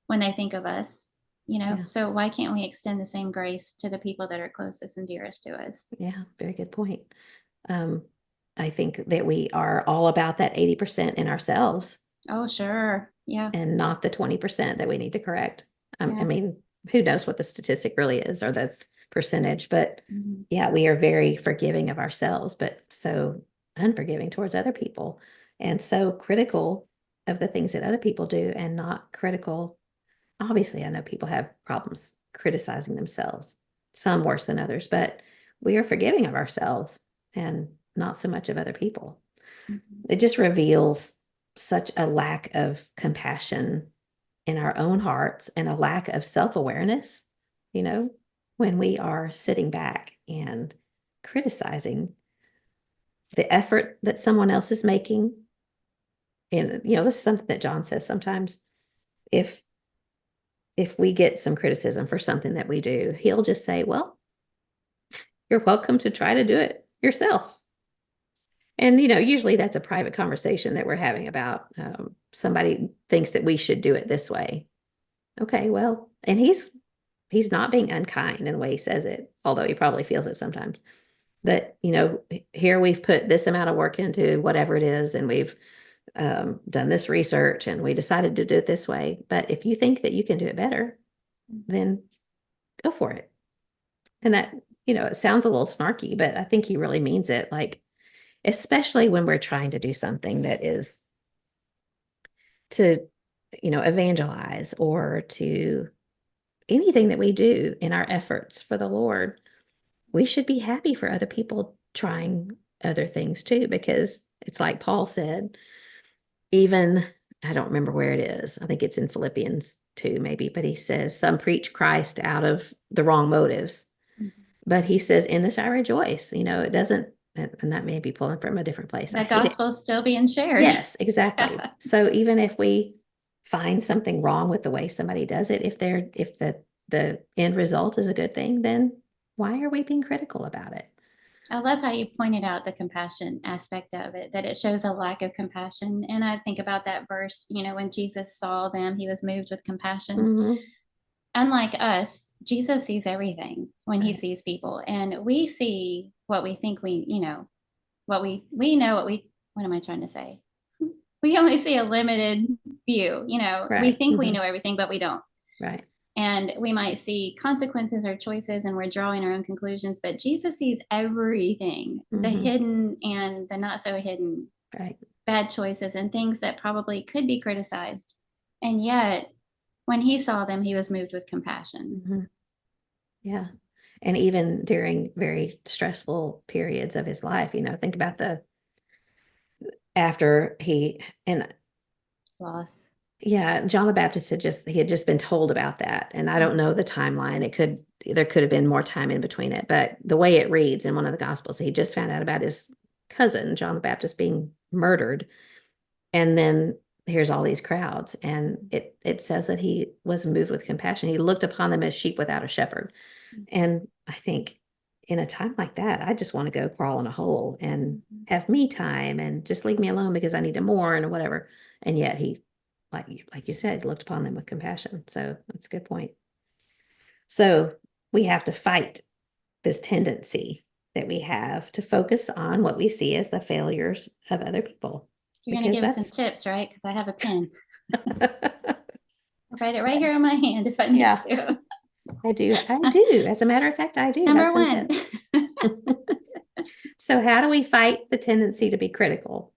when they think of us, Yeah. So why can't we extend the same grace to the people that are closest and dearest to us? Yeah. Very good point. Um, I think that we are all about that 80% in ourselves Oh, sure. Yeah. and not the 20% that we need to correct. I Yeah. mean, who knows what the statistic really is or the percentage, but Mhm. yeah, we are very forgiving of ourselves, but so unforgiving towards other people and so critical of the things that other people do and not critical. Obviously, I know people have problems criticizing themselves, some worse than others, but we are forgiving of ourselves and not so much of other people. Mhm. It just reveals such a lack of compassion in our own hearts and a lack of self-awareness, you know, when we are sitting back and criticizing the effort that someone else is making. And, this is something that John says sometimes if we get some criticism for something that we do, he'll just say, well, you're welcome to try to do it yourself. And, usually that's a private conversation that we're having about somebody thinks that we should do it this way. Okay, well, and he's not being unkind in the way he says it, although he probably feels it sometimes. But, here we've put this amount of work into whatever it is, and we've done this research and we decided to do it this way. But if you think that you can do it better, then go for it. And that, it sounds a little snarky, but I think he really means it. Like, especially when we're trying to do something that is to, evangelize or to anything that we do in our efforts for the Lord, we should be happy for other people trying other things too, because it's like Paul said, even I don't remember where it is. I think it's in Philippians 2, maybe, but he says, some preach Christ out of the wrong motives. Mhm. But he says, in this I rejoice. It doesn't, and that may be pulling from a different place. I The hate it. gospel's still being shared. Yes, exactly. So even if we find something wrong with the way somebody does it, if the end result is a good thing, then why are we being critical about it? I love how you pointed out the compassion aspect of it, that it shows a lack of compassion. And I think about that verse, when Jesus saw them, he was moved with compassion. Hmm. Unlike us, Jesus sees everything when he Right. sees people. And we see what we think we know what am I trying to say? We only see a limited view. We Right. think we Hmm. know everything, but we don't. Right. And we might see consequences or choices and we're drawing our own conclusions, but Jesus sees everything, the Hmm. hidden and the not so hidden Right. bad choices and things that probably could be criticized. And yet when he saw them, he was moved with compassion. Hmm. Yeah. And even during very stressful periods of his life, think about the after he and Loss. yeah, John the Baptist he had just been told about that. And I don't know the timeline. There could have been more time in between it, but the way it reads in one of the gospels, he just found out about his cousin, John the Baptist, being murdered. And then here's all these crowds. And it says that he was moved with compassion. He looked upon them as sheep without a shepherd. And I think in a time like that, I just want to go crawl in a hole and Mhm. have me time and just leave me alone because I need to mourn or whatever. And yet he, like you said, looked upon them with compassion. So that's a good point. So we have to fight this tendency that we have to focus on what we see as the failures of other people You're going to because give us some that's tips, right? Because I have a pen. I'll write it right here Yes. on my hand if I need Yeah, to. I do. I do. As a matter of fact, I do. Number That's one. intense. So, how do we fight the tendency to be critical?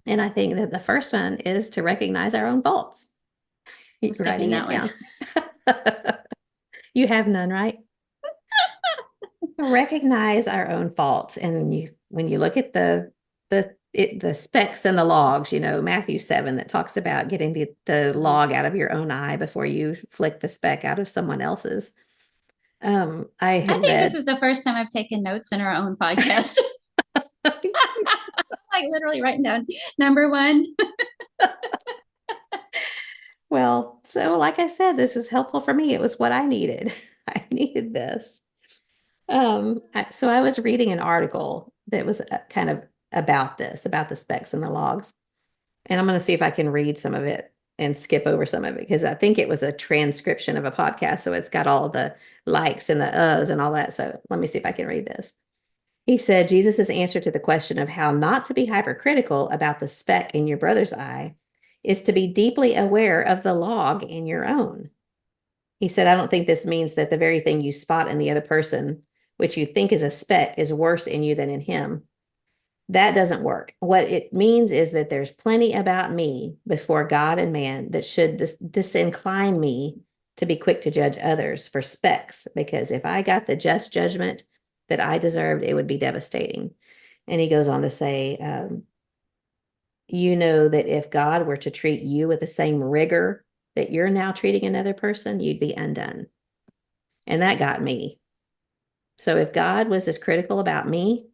And I think that the first one is to recognize our own faults. I'm You're skipping writing that it one. down. You have none, right? Recognize our own faults. And when you look at the specks and the logs, Matthew 7 that talks about getting the log out of your own eye before you flick the speck out of someone else's. I I had think this read. is the first time I've taken notes in our own podcast. Like literally writing down number one. Well, so like I said, this is helpful for me. It was what I needed. I needed this. So I was reading an article that was kind of about this, about the specs and the logs. And I'm going to see if I can read some of it and skip over some of it because I think it was a transcription of a podcast. So it's got all the likes and the uhs and all that. So let me see if I can read this. He said, Jesus' answer to the question of how not to be hypercritical about the speck in your brother's eye is to be deeply aware of the log in your own. He said, I don't think this means that the very thing you spot in the other person, which you think is a speck, is worse in you than in him. That doesn't work. What it means is that there's plenty about me before God and man that should disincline me to be quick to judge others for specks, because if I got the just judgment that I deserved, it would be devastating. And he goes on to say, you know that if God were to treat you with the same rigor that you're now treating another person, you'd be undone. And that got me. So if God was as critical about me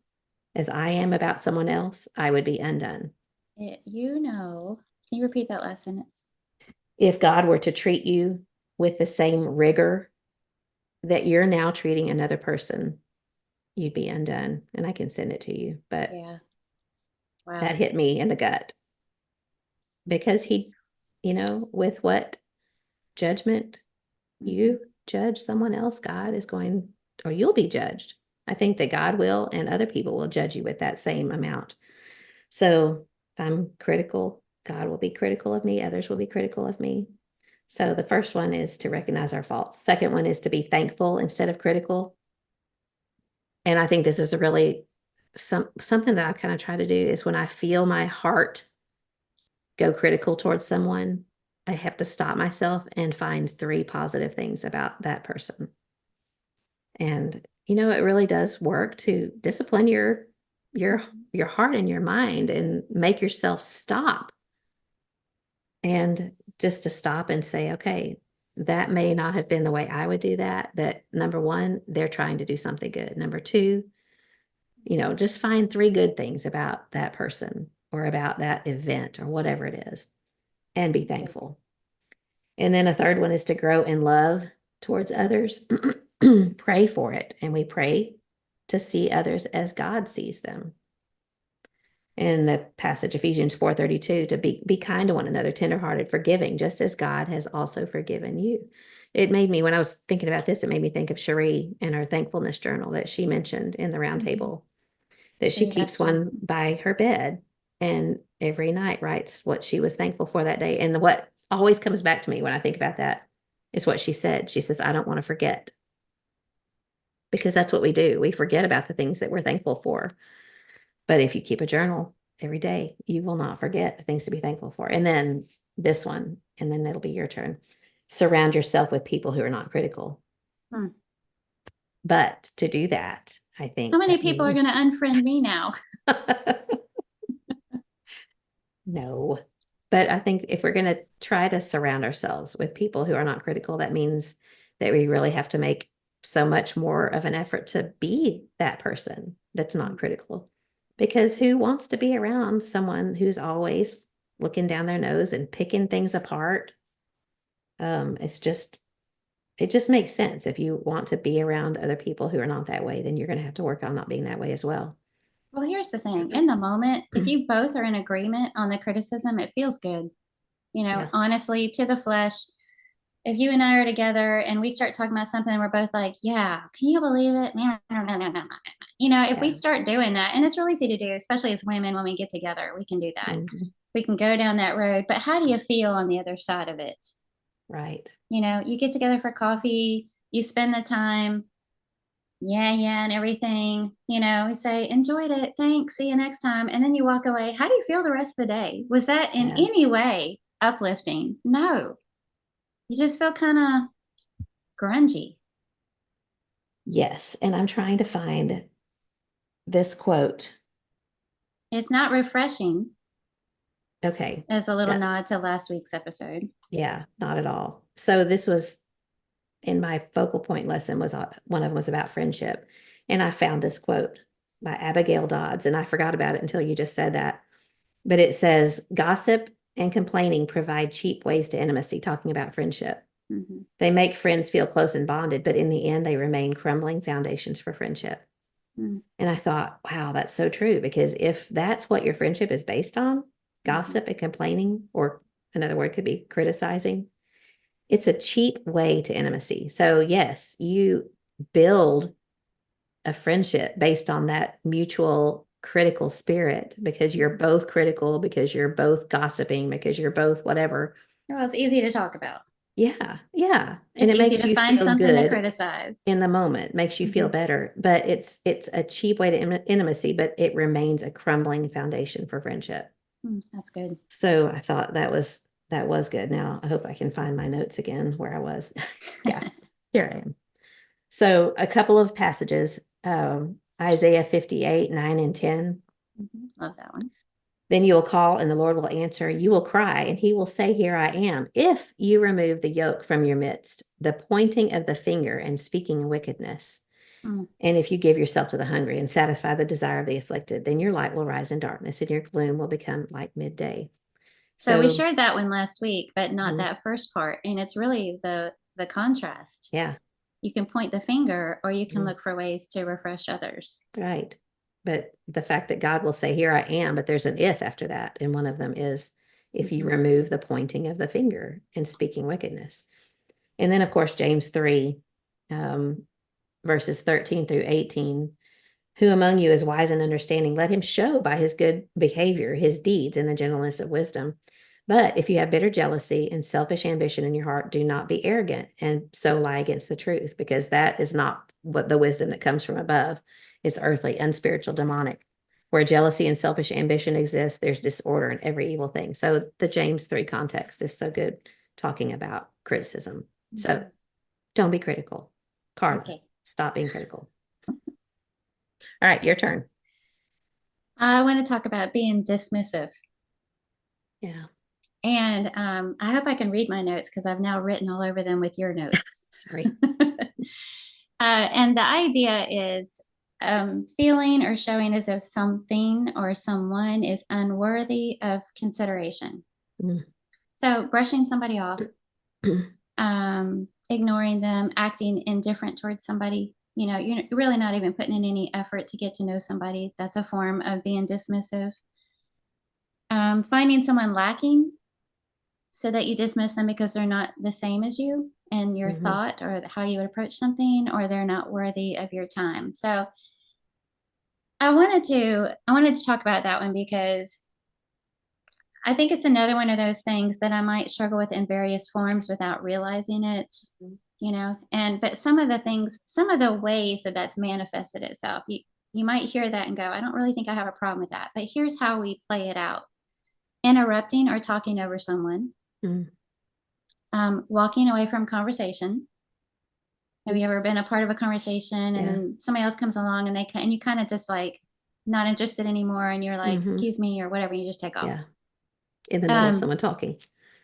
as I am about someone else, I would be undone. Can you repeat that last sentence? If God were to treat you with the same rigor that you're now treating another person, you'd be undone. And I can send it to you, but Yeah. Wow. that hit me in the gut because he, with what judgment you judge someone else, God is going, or you'll be judged. I think that God will, and other people will judge you with that same amount. So if I'm critical, God will be critical of me. Others will be critical of me. So the first one is to recognize our faults. Second one is to be thankful instead of critical. And I think this is a really something that I kind of try to do is when I feel my heart go critical towards someone, I have to stop myself and find 3 positive things about that person. And it really does work to discipline your heart and your mind and make yourself stop. And just to stop and say, okay, that may not have been the way I would do that, but number 1, they're trying to do something good. Number 2, just find 3 good things about that person or about that event or whatever it is and be thankful. And then a third one is to grow in love towards others. Pray for it. And we pray to see others as God sees them. In the passage, Ephesians 4:32, to be kind to one another, tenderhearted, forgiving, just as God has also forgiven you. It made me, when I was thinking about this, it made me think of Cherie and her thankfulness journal that she mentioned in the roundtable, that she keeps one by her bed and every night writes what she was thankful for that day. And what always comes back to me when I think about that is what she said. She says, I don't want to forget. Because that's what we do. We forget about the things that we're thankful for. But if you keep a journal every day, you will not forget the things to be thankful for. And then this one, and then it'll be your turn. Surround yourself with people who are not critical. But to do that, I think. How many people are going to unfriend me now? No. But I think if we're going to try to surround ourselves with people who are not critical, that means that we really have to make so much more of an effort to be that person that's not critical. Because who wants to be around someone who's always looking down their nose and picking things apart? It just makes sense. If you want to be around other people who are not that way, then you're going to have to work on not being that way as well. Well, here's the thing. In the moment, if you both are in agreement on the criticism, it feels good. Honestly, to the flesh, if you and I are together and we start talking about something and we're both like, yeah, can you believe it? If we start doing that, and it's real easy to do, especially as women, when we get together, we can do that. We can go down that road. But how do you feel on the other side of it? Right. You get together for coffee, you spend the time, yeah, and everything, we say, enjoyed it. Thanks. See you next time. And then you walk away. How do you feel the rest of the day? Was that in Yeah. any way uplifting? No. You just feel kind of grungy. Yes. And I'm trying to find this quote. It's not refreshing, Okay. as a little Yeah. nod to last week's episode. Yeah, not at all. So this was in my focal point lesson was one of them was about friendship. And I found this quote by Abigail Dodds, and I forgot about it until you just said that. But it says, gossip and complaining provide cheap ways to intimacy, talking about friendship. Mm-hmm. They make friends feel close and bonded, but in the end, they remain crumbling foundations for friendship. Mm-hmm. And I thought, wow, that's so true. Because if that's what your friendship is based on, gossip and complaining, or another word could be criticizing, it's a cheap way to intimacy. So, yes, you build a friendship based on that mutual critical spirit because you're both critical, because you're both gossiping, because you're both whatever. Well, it's easy to talk about. Yeah. Yeah. And It's it easy makes to you find feel something to good criticize. in the moment, makes you feel Mm-hmm. better, but it's a cheap way to intimacy, but it remains a crumbling foundation for friendship. That's good. So I thought that was good. Now I hope I can find my notes again where I was. Yeah, here I am. So a couple of passages, Isaiah 58, 9 and 10. Love that one. Then you will call and the Lord will answer. You will cry and he will say, here I am. If you remove the yoke from your midst, the pointing of the finger and speaking wickedness. Mm. And if you give yourself to the hungry and satisfy the desire of the afflicted, then your light will rise in darkness and your gloom will become like midday. So we So, shared that one last week, but not mhm, that first part. And it's really the contrast. yeah, You can point the finger or you can mhm, look for ways to refresh others. right. But the fact that God will say, here I am, but there's an if after that. And one of them is if you Mm-hmm. remove the pointing of the finger and speaking wickedness. And then, of course, James 3, um, verses 13 through 18. Who among you is wise and understanding? Let him show by his good behavior, his deeds, and the gentleness of wisdom. But if you have bitter jealousy and selfish ambition in your heart, do not be arrogant and so lie against the truth, because that is not what the wisdom that comes from above. It's earthly, unspiritual, demonic. Where jealousy and selfish ambition exist, there's disorder in every evil thing. So the James 3 context is so good talking about criticism. So don't be critical. Carla, Okay. stop being critical. All right, your turn. I want to talk about being dismissive. Yeah. And I hope I can read my notes because I've now written all over them with your notes. Sorry. And the idea is feeling or showing as if something or someone is unworthy of consideration. Mm. So brushing somebody off, ignoring them, acting indifferent towards somebody. You're really not even putting in any effort to get to know somebody. That's a form of being dismissive. Finding someone lacking so that you dismiss them because they're not the same as you and your Mhm. thought or how you would approach something, or they're not worthy of your time. So I wanted to talk about that one because I think it's another one of those things that I might struggle with in various forms without realizing it, but some of the ways that that's manifested itself, you might hear that and go, I don't really think I have a problem with that. But here's how we play it out: interrupting or talking over someone, Mm. walking away from conversation. Have you ever been a part of a conversation and Yeah. then somebody else comes along and you kind of just like not interested anymore and you're like, Mhm. excuse me, or whatever, you just take off. Yeah. In the middle of Um, someone talking.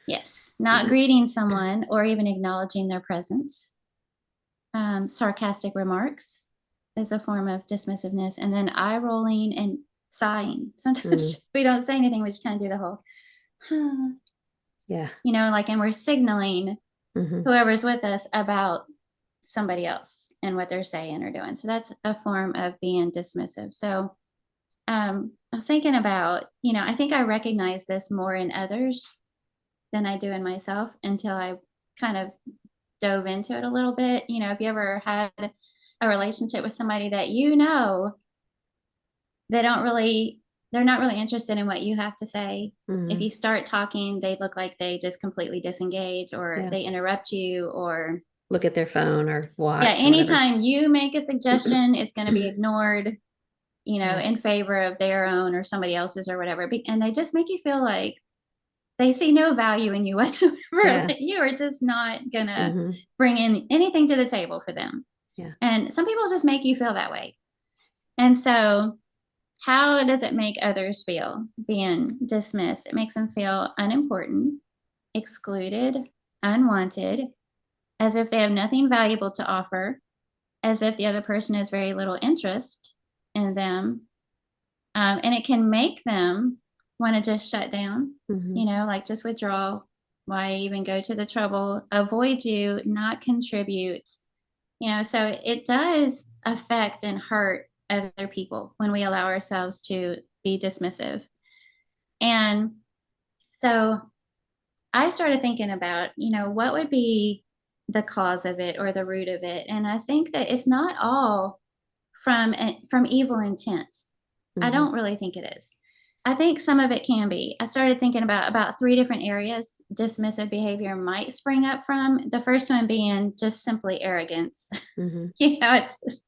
yes, not greeting someone or even acknowledging their presence. Sarcastic remarks is a form of dismissiveness, and then eye rolling and sighing. Mm. Sometimes we don't say anything, we just kind of do the whole, huh, Yeah. and we're signaling Mhm. whoever's with us about somebody else and what they're saying or doing. So that's a form of being dismissive. So I was thinking about, I think I recognize this more in others than I do in myself until I kind of dove into it a little bit. If you ever had a relationship with somebody that they don't really they're not really interested in what you have to say. If Mm-hmm. you start talking, they look like they just completely disengage, or Yeah. they interrupt you, or Look at their phone or yeah, watch or whatever. anytime you make a suggestion, it's going to be ignored, Yeah. in favor of their own or somebody else's or whatever. And they just make you feel like they see no value in you whatsoever. Yeah. That you are just not going to Mm-hmm. bring in anything to the table for them. Yeah. And some people just make you feel that way. And so, how does it make others feel being dismissed? It makes them feel unimportant, excluded, unwanted, as if they have nothing valuable to offer, as if the other person has very little interest in them. And it can make them want to just shut down, Mm-hmm. like just withdraw. Why even go to the trouble? Avoid you, not contribute. So it does affect and hurt other people when we allow ourselves to be dismissive. And so I started thinking about, what would be the cause of it or the root of it. And I think that it's not all from evil intent. I Mm-hmm. don't really think it is. I think some of it can be. I started thinking about three different areas dismissive behavior might spring up from. The first one being just simply arrogance. Mm-hmm. It's just,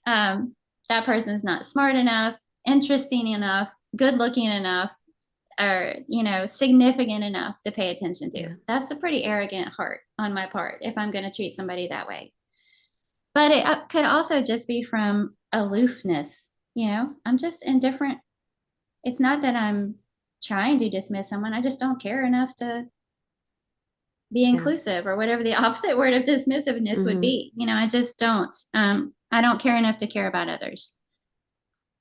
um, that person's not smart enough, interesting enough, good looking enough, or significant enough to pay attention to. Yeah. That's a pretty arrogant heart on my part if I'm going to treat somebody that way. But it could also just be from aloofness. I'm just indifferent. It's not that I'm trying to dismiss someone. I just don't care enough to be Yeah. inclusive, or whatever the opposite word of dismissiveness would Mm-hmm. be. I just don't. I don't care enough to care about others.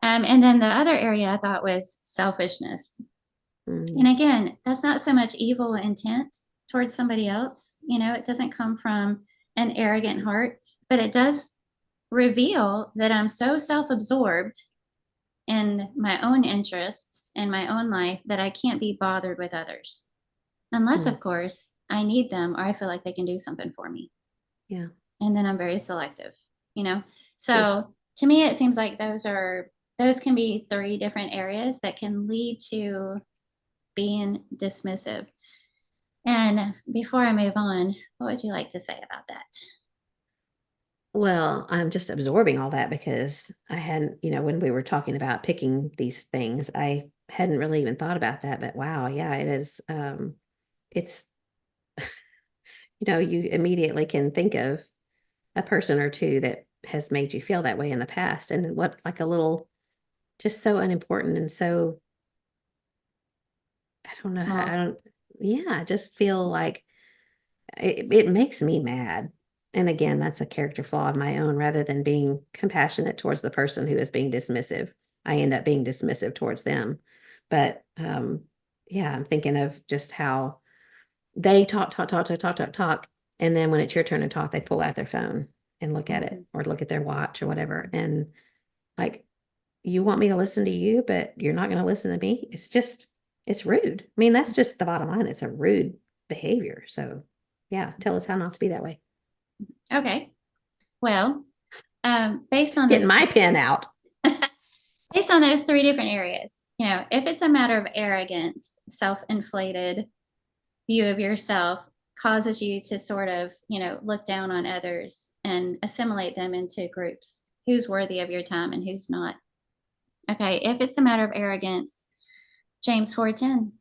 And then the other area I thought was selfishness. Mm-hmm. And again, that's not so much evil intent towards somebody else. It doesn't come from an arrogant heart, but it does reveal that I'm so self absorbed in my own interests and my own life that I can't be bothered with others. Unless, Mm-hmm. of course, I need them or I feel like they can do something for me. Yeah. And then I'm very selective, you know? Yeah. So to me, it seems like those can be three different areas that can lead to being dismissive. And before I move on, what would you like to say about that? Well, I'm just absorbing all that because I hadn't, when we were talking about picking these things, I hadn't really even thought about that. But wow, yeah, it is. It's, you immediately can think of a person or two that has made you feel that way in the past. And what, like a little, just so unimportant and so, I don't know how, I Small. don't, yeah, I just feel like it makes me mad. And again, that's a character flaw of my own. Rather than being compassionate towards the person who is being dismissive, I end up being dismissive towards them. But yeah, I'm thinking of just how they talk, talk, talk, talk, talk, talk, talk. And then when it's your turn to talk, they pull out their phone and look at it Mhm. or look at their watch or whatever. And like, you want me to listen to you, but you're not going to listen to me. It's rude. I mean, that's just the bottom line. It's a rude behavior. So, yeah, tell us how not to be that way. Okay. Well, based on Getting the my pen out. based on those three different areas, if it's a matter of arrogance, self-inflated view of yourself causes you to sort of, look down on others and assimilate them into groups. Who's worthy of your time and who's not? Okay, if it's a matter of arrogance, James 4:10,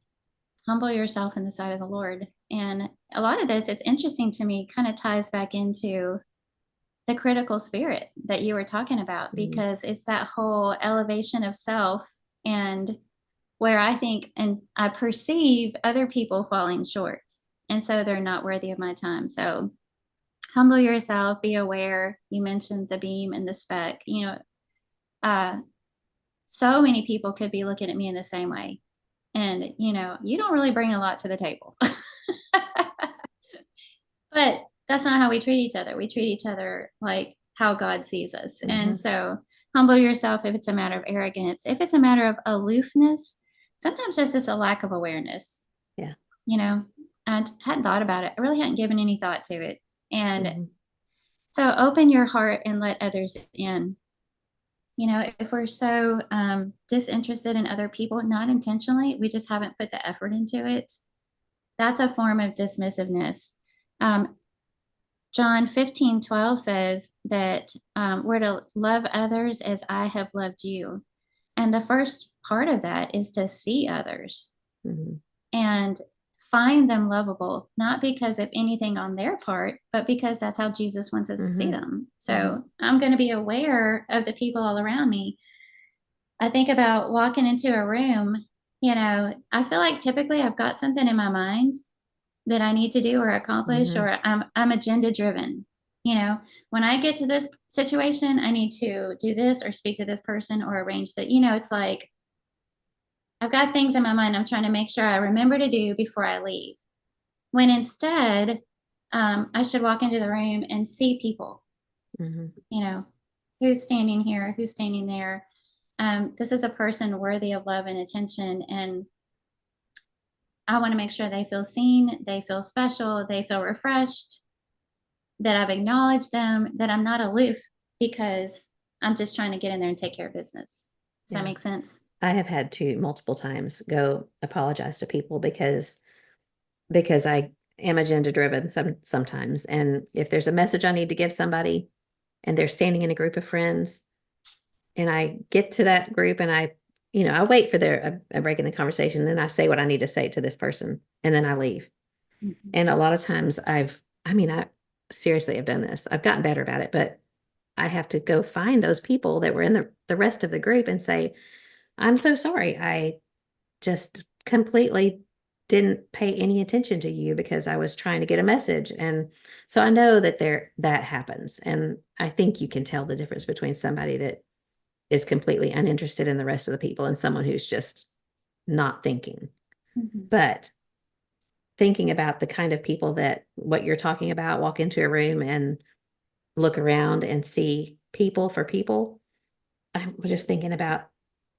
humble yourself in the sight of the Lord. And a lot of this, it's interesting to me, kind of ties back into the critical spirit that you were talking about, Mm, because it's that whole elevation of self, and where I think and I perceive other people falling short. And so they're not worthy of my time. So humble yourself, be aware. You mentioned the beam and the speck. Uh, so many people could be looking at me in the same way. And, you don't really bring a lot to the table. But that's not how we treat each other. We treat each other like how God sees us. And mhm. so humble yourself if it's a matter of arrogance. If it's a matter of aloofness, sometimes just it's a lack of awareness. Yeah. You know, I hadn't thought about it. I really hadn't given any thought to it. And Mhm. so open your heart and let others in. If we're so disinterested in other people, not intentionally, we just haven't put the effort into it. That's a form of dismissiveness. John 15:12 says that we're to love others as I have loved you. And the first part of that is to see others and find them lovable, not because of anything on their part, but because that's how Jesus wants us to see them. So I'm going to be aware of the people all around me. I think about walking into a room, I feel like typically I've got something in my mind that I need to do or accomplish, or I'm agenda driven. When I get to this situation, I need to do this or speak to this person or arrange that. It's like I've got things in my mind I'm trying to make sure I remember to do before I leave. When instead, I should walk into the room and see people. Who's standing here, who's standing there. This is a person worthy of love and attention, and I want to make sure they feel seen, they feel special, they feel refreshed, that I've acknowledged them, that I'm not aloof because I'm just trying to get in there and take care of business. Does that make sense? I have had to multiple times go apologize to people because I am agenda driven sometimes. And if there's a message I need to give somebody and they're standing in a group of friends and I get to that group and I wait for a break in the conversation, then I say what I need to say to this person and then I leave. And a lot of times I seriously have done this. I've gotten better about it, but I have to go find those people that were in the rest of the group and say, I'm so sorry. I just completely didn't pay any attention to you because I was trying to get a message. And so I know that that happens. And I think you can tell the difference between somebody that is completely uninterested in the rest of the people and someone who's just not thinking. But thinking about the kind of people that what you're talking about, walk into a room and look around and see people for people. I was just thinking about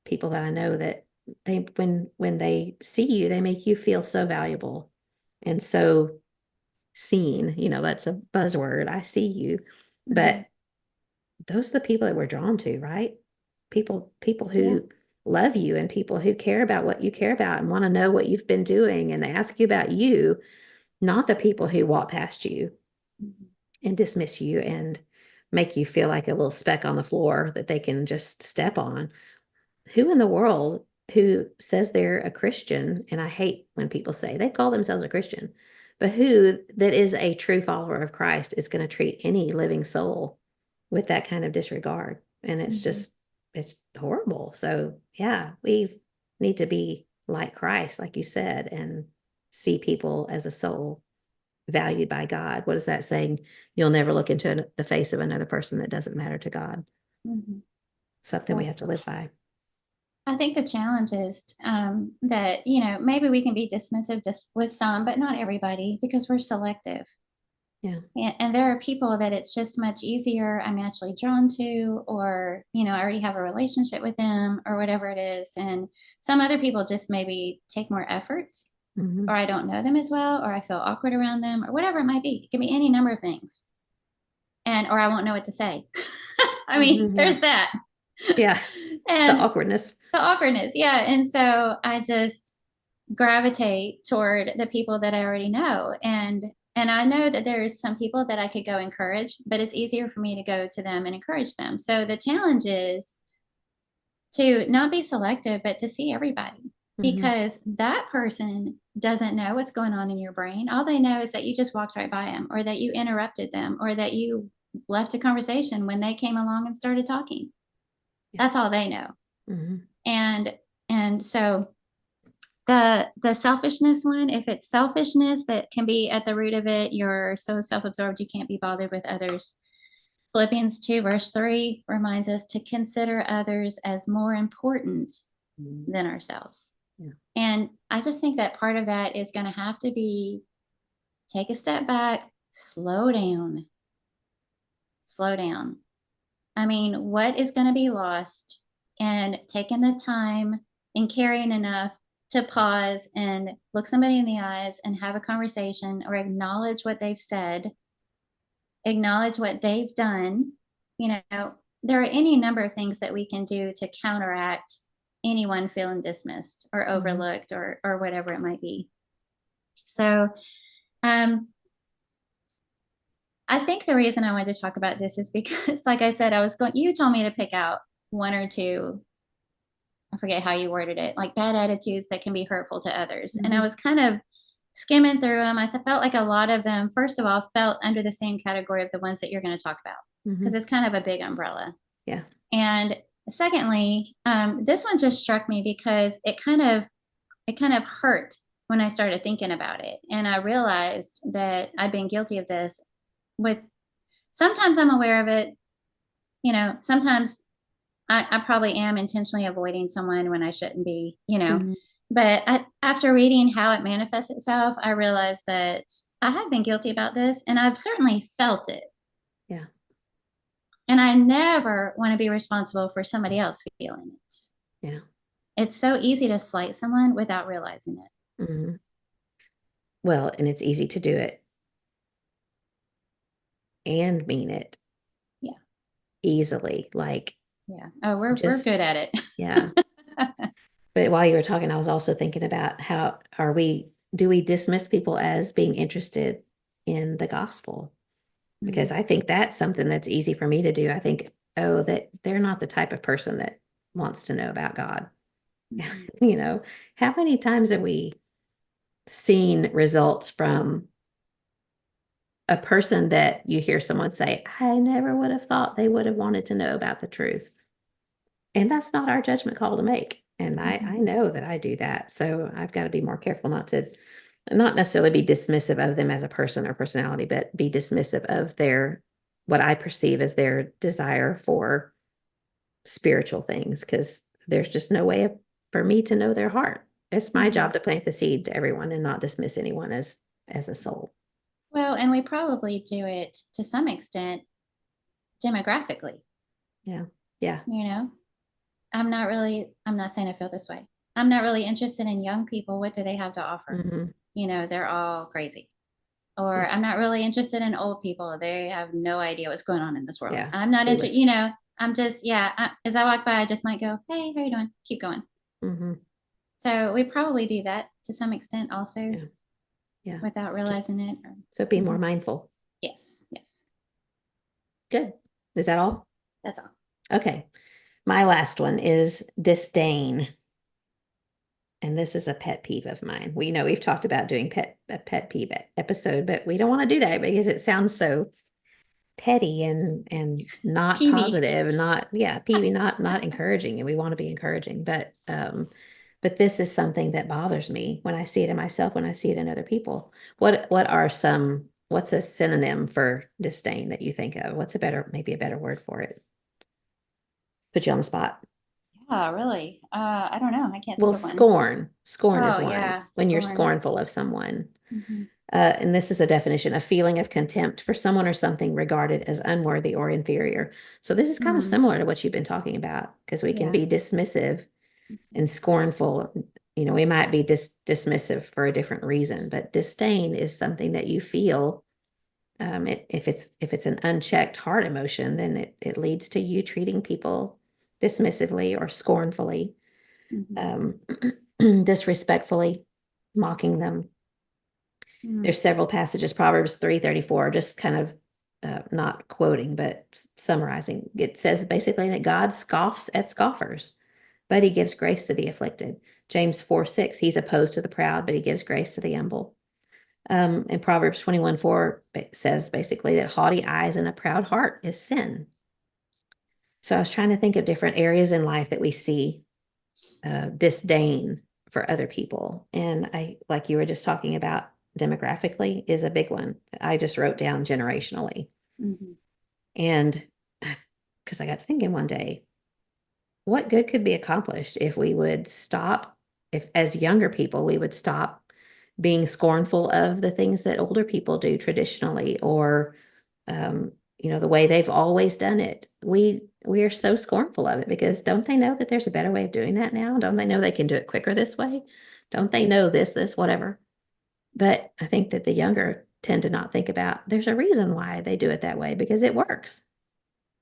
people that I know that they when they see you, they make you feel so valuable and so seen. That's a buzzword. I see you. But those are the people that we're drawn to, right? People who love you and people who care about what you care about and want to know what you've been doing, and they ask you about you, not the people who walk past you and dismiss you and make you feel like a little speck on the floor that they can just step on. Who in the world who says they're a Christian, and I hate when people say they call themselves a Christian, but who that is a true follower of Christ is going to treat any living soul with that kind of disregard? And it's just, it's horrible. So yeah, we need to be like Christ, like you said, and see people as a soul valued by God. What is that saying? You'll never look into the face of another person that doesn't matter to God. Something we have to live by. I think the challenge is that, maybe we can be dismissive just with some, but not everybody, because we're selective. Yeah. And there are people that it's just much easier, I'm naturally drawn to, or, I already have a relationship with them or whatever it is. And some other people just maybe take more effort, or I don't know them as well, or I feel awkward around them, or whatever it might be. It can be any number of things. Or I won't know what to say. I mean, there's that. Yeah. And the awkwardness. Yeah. And so I just gravitate toward the people that I already know. And I know that there's some people that I could go encourage, but it's easier for me to go to them and encourage them. So the challenge is to not be selective, but to see everybody, because that person doesn't know what's going on in your brain. All they know is that you just walked right by them, or that you interrupted them, or that you left a conversation when they came along and started talking. That's all they know. And so the selfishness one, if it's selfishness that can be at the root of it, you're so self-absorbed you can't be bothered with others. Philippians 2 verse 3 reminds us to consider others as more important than ourselves. And I just think that part of that is going to have to be take a step back, slow down. I mean, what is going to be lost and taking the time and caring enough to pause and look somebody in the eyes and have a conversation, or acknowledge what they've said, acknowledge what they've done. there are any number of things that we can do to counteract anyone feeling dismissed or overlooked or whatever it might be. So, I think the reason I wanted to talk about this is because, like I said, you told me to pick out one or two, I forget how you worded it, like bad attitudes that can be hurtful to others. And I was kind of skimming through them. Felt like a lot of them, first of all, felt under the same category of the ones that you're going to talk about, because it's kind of a big umbrella. Yeah. And secondly, this one just struck me because it kind of hurt when I started thinking about it. And I realized that I've been guilty of this with, sometimes I'm aware of it. Sometimes I probably am intentionally avoiding someone when I shouldn't be, but after reading how it manifests itself, I realized that I have been guilty about this, and I've certainly felt it. Yeah. And I never want to be responsible for somebody else feeling it. Yeah. It's so easy to slight someone without realizing it. Well, and it's easy to do it and mean it. Yeah. Easily. Like, yeah. Oh, we're good at it. Yeah. But while you were talking, I was also thinking about do we dismiss people as being interested in the gospel? Because I think that's something that's easy for me to do. I think, oh, that they're not the type of person that wants to know about God. How many times have we seen results from a person that you hear someone say, I never would have thought they would have wanted to know about the truth. And that's not our judgment call to make. And I know that I do that. So I've got to be more careful not necessarily be dismissive of them as a person or personality, but be dismissive of what I perceive as their desire for spiritual things, because there's just no way for me to know their heart. It's my job to plant the seed to everyone and not dismiss anyone as a soul. Well, and we probably do it to some extent demographically. Yeah. Yeah. I'm not saying I feel this way. I'm not really interested in young people. What do they have to offer? They're all crazy. Or I'm not really interested in old people. They have no idea what's going on in this world. Yeah. I'm not interested, I'm just, as I walk by, I just might go, hey, how you doing? Keep going. So we probably do that to some extent also. Yeah. Without realizing it. So be more mindful. Yes. Yes. Good. Is that all? That's all. Okay. My last one is disdain. And this is a pet peeve of mine. We've talked about doing a pet peeve episode, but we don't want to do that because it sounds so petty and not Peevy. positive and peevy, not encouraging. And we want to be encouraging, but this is something that bothers me when I see it in myself, when I see it in other people. What's a synonym for disdain that you think of? Maybe a better word for it? Put you on the spot. Yeah, really. I don't know. I can't think Well, of one. Scorn is one. Yeah, when you're scornful of someone. Mm-hmm. And this is a definition: a feeling of contempt for someone or something regarded as unworthy or inferior. So this is kind of similar to what you've been talking about, because we can be dismissive and scornful. We might be dismissive for a different reason, but disdain is something that you feel. If it's an unchecked heart emotion, then it leads to you treating people dismissively or scornfully, disrespectfully, mocking them. There's several passages, Proverbs 3:34, just kind of not quoting, but summarizing. It says basically that God scoffs at scoffers, but he gives grace to the afflicted. James 4:6, he's opposed to the proud, but he gives grace to the humble. And Proverbs 21:4 says basically that haughty eyes and a proud heart is sin. So I was trying to think of different areas in life that we see disdain for other people. And like you were just talking about, demographically is a big one. I just wrote down generationally. And because I got to thinking one day, what good could be accomplished if we would stop, if as younger people, we would stop being scornful of the things that older people do traditionally, or, the way they've always done it. We are so scornful of it because don't they know that there's a better way of doing that now? Don't they know they can do it quicker this way? Don't they know this, whatever? But I think that the younger tend to not think about there's a reason why they do it that way, because it works.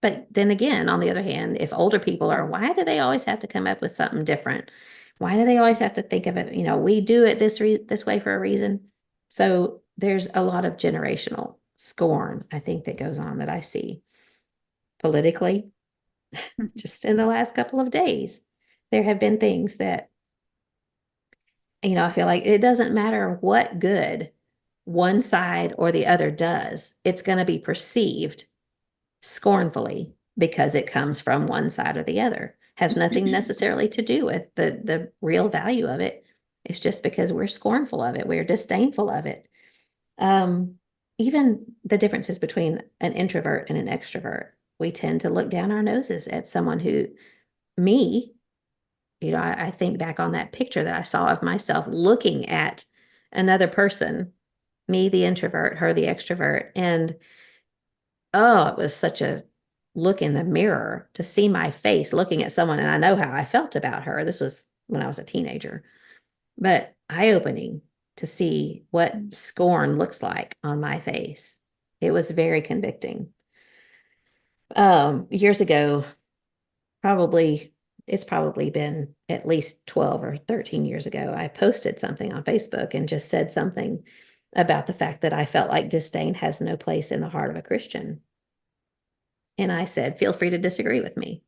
But then again, on the other hand, if older people are, why do they always have to come up with something different? Why do they always have to think of it? We do it this way for a reason. So there's a lot of generational scorn, I think, that goes on that I see politically. Just in the last couple of days, there have been things that, I feel like it doesn't matter what good one side or the other does, it's going to be perceived scornfully because it comes from one side or the other. Has nothing necessarily to do with the real value of it. It's just because we're scornful of it, we're disdainful of it. Even the differences between an introvert and an extrovert, we tend to look down our noses at someone who, me, I think back on that picture that I saw of myself looking at another person, me, the introvert, her, the extrovert. And oh, it was such a look in the mirror to see my face looking at someone. And I know how I felt about her. This was when I was a teenager, but eye-opening to see what scorn looks like on my face. It was very convicting. Years ago, probably it's probably been at least 12 or 13 years ago, I posted something on Facebook and just said something about the fact that I felt like disdain has no place in the heart of a Christian. And I said, feel free to disagree with me.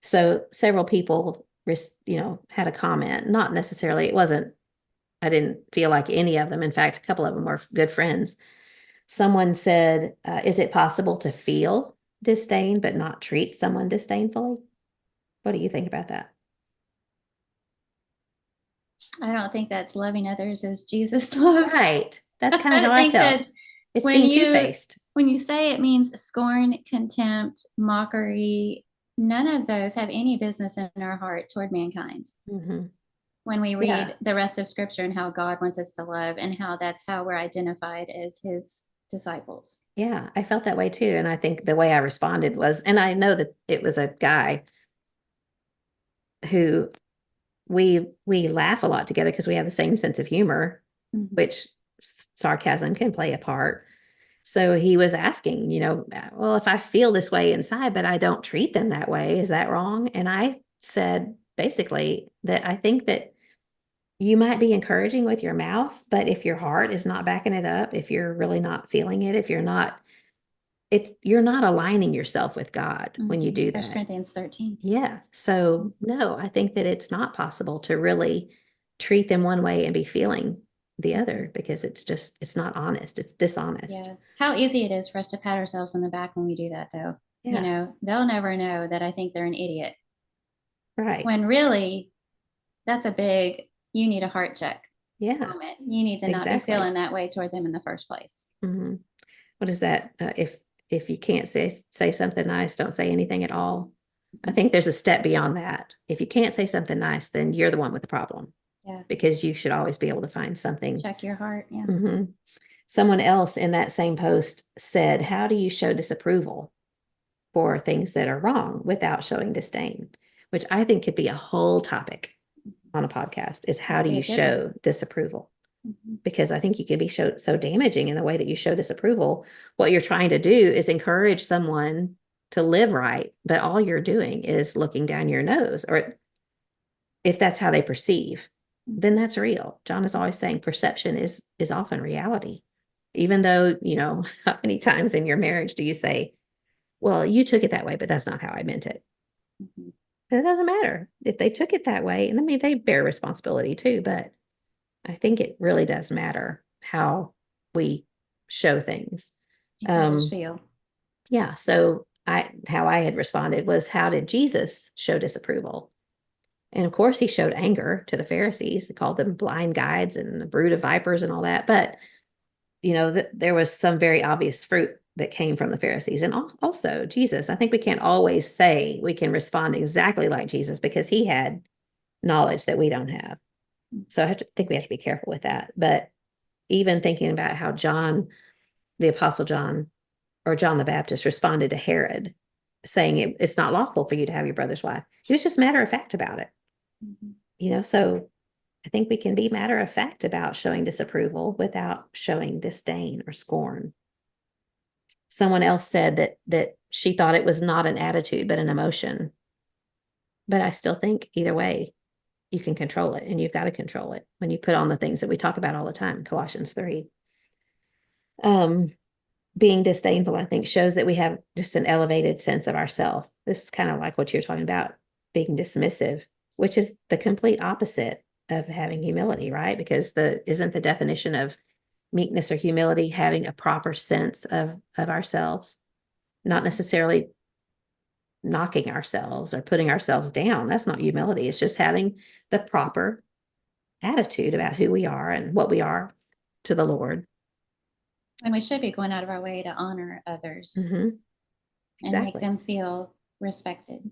So several people, had a comment, not necessarily, I didn't feel like any of them. In fact, a couple of them were good friends. Someone said, is it possible to feel disdain but not treat someone disdainfully? What do you think about that? I don't think that's loving others as Jesus loves. Right. That's kind of how I I think that felt. It's when being you two-faced. when you say it means scorn, contempt, mockery, none of those have any business in our heart toward mankind. Mm-hmm. When we Yeah. read the rest of scripture and how God wants us to love and how that's how we're identified as his disciples. Yeah, I felt that way too. And I think the way I responded was, and I know that it was a guy who we laugh a lot together because we have the same sense of humor, Mhm. which sarcasm can play a part. So he was asking, well, if I feel this way inside, but I don't treat them that way, is that wrong? And I said basically that I think that you might be encouraging with your mouth, but if your heart is not backing it up, if you're really not feeling it, if you're not aligning yourself with God when you do 1 that. Corinthians 13. Yeah. So no, I think that it's not possible to really treat them one way and be feeling the other because it's not honest. It's dishonest. Yeah. How easy it is for us to pat ourselves on the back when we do that, though. Yeah. They'll never know that I think they're an idiot. Right. When really, that's a big, you need a heart check Yeah. moment. You need to not be Exactly. feeling that way toward them in the first place. Mm-hmm. What is that? If you can't say something nice, don't say anything at all. I think there's a step beyond that. If you can't say something nice, then you're the one with the problem. Yeah. Because you should always be able to find something. Check your heart. Yeah. Mm-hmm. Someone else in that same post said, how do you show disapproval for things that are wrong without showing disdain? Which I think could be a whole topic on a podcast is how do you show disapproval? Mm-hmm. Because I think you can be so damaging in the way that you show disapproval. What you're trying to do is encourage someone to live right, but all you're doing is looking down your nose, or if that's how they perceive, then that's real. John is always saying perception is often reality. Even though, how many times in your marriage do you say, well, you took it that way, but that's not how I meant it. Mm-hmm. It doesn't matter if they took it that way. And I mean, they bear responsibility too, but I think it really does matter how we show things. Others feel. Yeah. So how I had responded was, how did Jesus show disapproval? And of course, he showed anger to the Pharisees. He called them blind guides and a brood of vipers and all that. But, there was some very obvious fruit that came from the Pharisees. And also, Jesus, I think we can't always say we can respond exactly like Jesus because he had knowledge that we don't have. So think we have to be careful with that. But even thinking about how John, the Apostle John, or John the Baptist responded to Herod, saying it's not lawful for you to have your brother's wife. He was just matter of fact about it. So I think we can be matter of fact about showing disapproval without showing disdain or scorn. Someone else said that she thought it was not an attitude, but an emotion. But I still think either way, you can control it, and you've got to control it when you put on the things that we talk about all the time, Colossians 3. Um, being disdainful, I think, shows that we have just an elevated sense of ourself. This is kind of like what you're talking about, being dismissive, which is the complete opposite of having humility, right? Because isn't the definition of meekness or humility having a proper sense of ourselves, not necessarily knocking ourselves or putting ourselves down. That's not humility. It's just having the proper attitude about who we are and what we are to the Lord. And we should be going out of our way to honor others Mm-hmm. and make Exactly. them feel respected.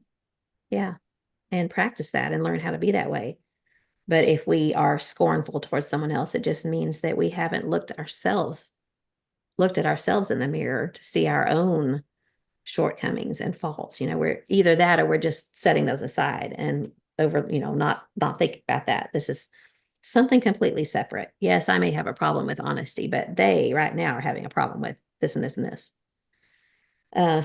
Yeah. And practice that and learn how to be that way. But if we are scornful towards someone else, it just means that we haven't looked at ourselves in the mirror to see our own shortcomings and faults. We're either that or we're just setting those aside and over, not thinking about that. This is something completely separate. Yes, I may have a problem with honesty, but they right now are having a problem with this and this and this.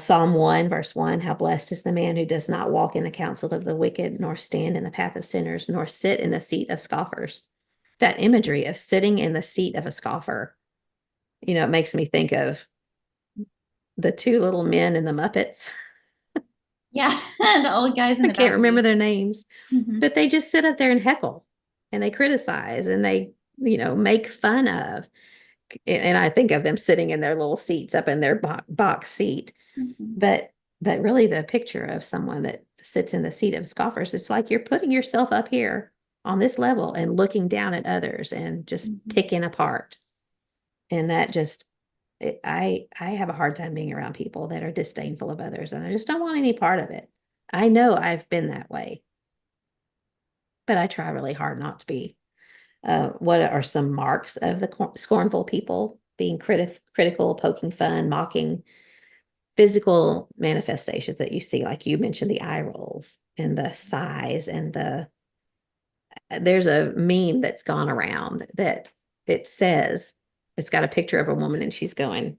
Psalm 1, verse 1, how blessed is the man who does not walk in the counsel of the wicked, nor stand in the path of sinners, nor sit in the seat of scoffers. That imagery of sitting in the seat of a scoffer, it makes me think of the two little men in the Muppets. Yeah, the old guys in I the can't remember balcony. their names, Mm-hmm. but they just sit up there and heckle and they criticize and they, make fun of. And I think of them sitting in their little seats up in their box seat. Mm-hmm. But really the picture of someone that sits in the seat of scoffers, it's like you're putting yourself up here on this level and looking down at others and just Mm-hmm. picking apart. And that just I have a hard time being around people that are disdainful of others, and I just don't want any part of it. I know I've been that way, but I try really hard not to be. What are some marks of the scornful people? Being critical, poking fun, mocking, physical manifestations that you see, like you mentioned, the eye rolls and the sighs and there's a meme that's gone around that it says, it's got a picture of a woman and she's going,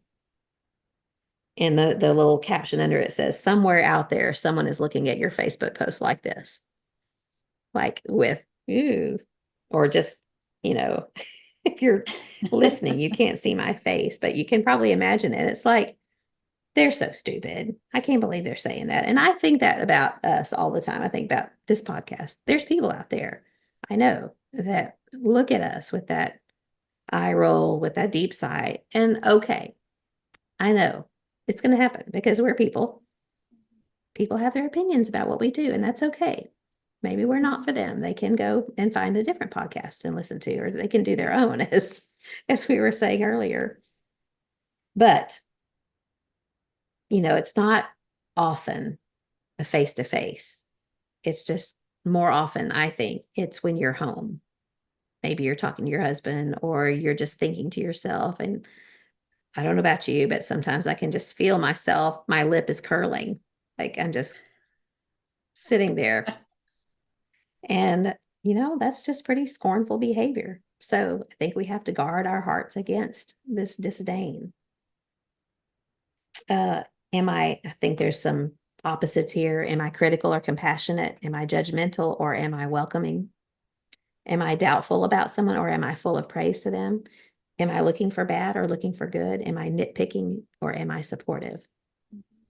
and the little caption under it says, somewhere out there, someone is looking at your Facebook post like this, like with, ooh, or just, you know, if you're listening, you can't see my face, but you can probably imagine it. It's like, they're so stupid. I can't believe they're saying that. And I think that about us all the time. I think about this podcast. There's people out there I know that look at us with that eye roll, with that deep sigh. And okay, I know it's going to happen because we're people. People have their opinions about what we do, and that's okay. Maybe we're not for them. They can go and find a different podcast and listen to, or they can do their own, as we were saying earlier. But it's not often a face to face. It's just more often, I think, it's when you're home. Maybe you're talking to your husband or you're just thinking to yourself. And I don't know about you, but sometimes I can just feel myself, my lip is curling. Like I'm just sitting there. And, that's just pretty scornful behavior. So I think we have to guard our hearts against this disdain. Uh, I think there's some opposites here. Am I critical or compassionate? Am I judgmental or am I welcoming? Am I doubtful about someone or am I full of praise to them? Am I looking for bad or looking for good? Am I nitpicking or am I supportive?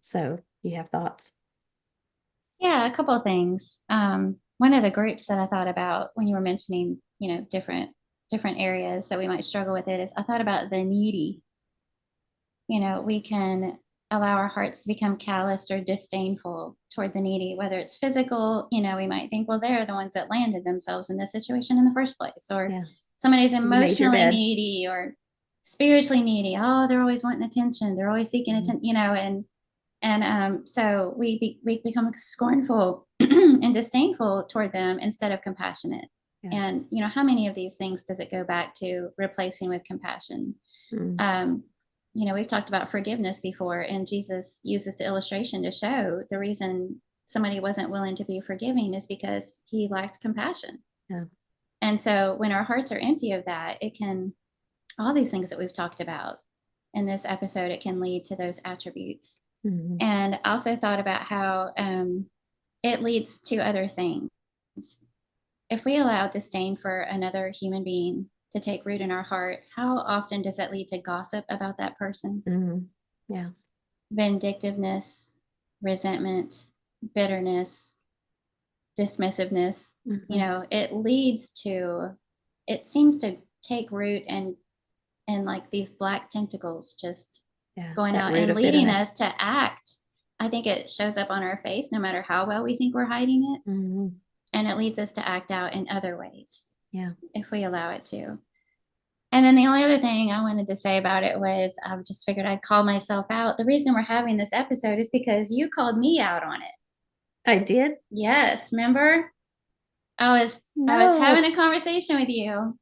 So you have thoughts? Yeah, a couple of things. One of the groups that I thought about when you were mentioning, different areas that we might struggle with it is I thought about the needy. We can allow our hearts to become calloused or disdainful toward the needy, whether it's physical, we might think, well, they're the ones that landed themselves in this situation in the first place, or Yeah. somebody's You made your emotionally bed. needy or spiritually needy. Oh, they're always wanting attention. They're always seeking Mhm. attention, and so we become scornful and disdainful toward them instead of compassionate. Yeah. And how many of these things does it go back to replacing with compassion? Mm. um, we've talked about forgiveness before, and Jesus uses the illustration to show the reason somebody wasn't willing to be forgiving is because he lacked compassion. Yeah. And so when our hearts are empty of that, it can, all these things that we've talked about, in this episode, it can lead to those attributes. Mhm. And I also thought about how it leads to other things. If we allow disdain for another human being to take root in our heart, how often does that lead to gossip about that person? Mhm. Yeah. Vindictiveness, resentment, bitterness, dismissiveness. Mhm. It seems to take root and like these black tentacles just Yeah. going That out root and of leading us bitterness. to act. I think it shows up on our face no matter how well we think we're hiding it. Mhm. And it leads us to act out in other ways Yeah. if we allow it to. And then the only other thing I wanted to say about it was I just figured I'd call myself out. The reason we're having this episode is because you called me out on it. I did? Yes, remember? I was having No. a conversation with you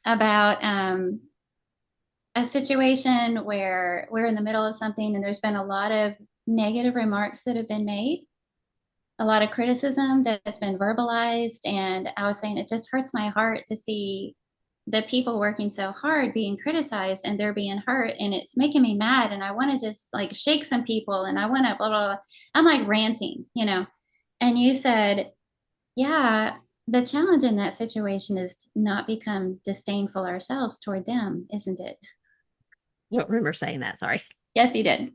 about a situation where we're in the middle of something and there's been a lot of negative remarks that have been made, a lot of criticism that's been verbalized. And I was saying it just hurts my heart to see the people working so hard being criticized and they're being hurt. And it's making me mad. And I want to just like shake some people and I want to blah, blah, blah. I'm like ranting, you know. And you said, yeah, the challenge in that situation is to not become disdainful ourselves toward them, isn't it? I don't remember saying that. Sorry. Yes, you did.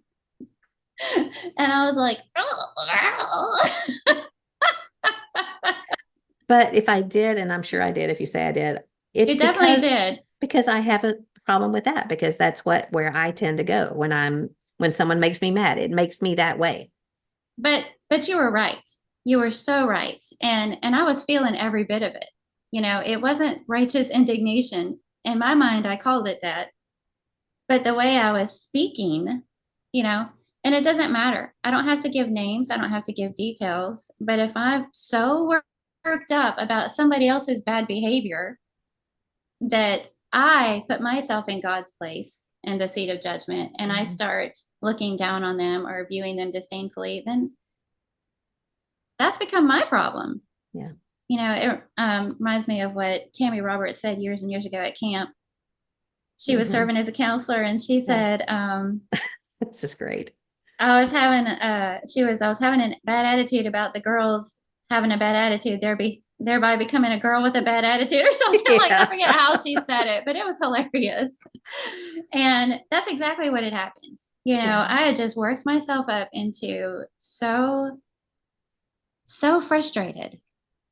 And I was like, But if I did, and I'm sure I did, if you say I did, it's you definitely did. because I have a problem with that, because that's where I tend to go when someone makes me mad. It makes me that way. But you were right. You were so right. And I was feeling every bit of it. You know, it wasn't righteous indignation. In my mind, I called it that. But the way I was speaking, you know, and it doesn't matter. I don't have to give names, I don't have to give details. But if I'm so worked up about somebody else's bad behavior that I put myself in God's place in the seat of judgment and I Mhm. start looking down on them or viewing them disdainfully, then that's become my problem. Yeah. You know, it reminds me of what Tammy Roberts said years and years ago at camp. She was Mhm. serving as a counselor and she Yeah. said, This is great. I was having a bad attitude about the girls having a bad attitude, thereby becoming a girl with a bad attitude or something like that. I Yeah. forget how she said it, but it was hilarious. And that's exactly what had happened. You know, Yeah. I had just worked myself up into so frustrated.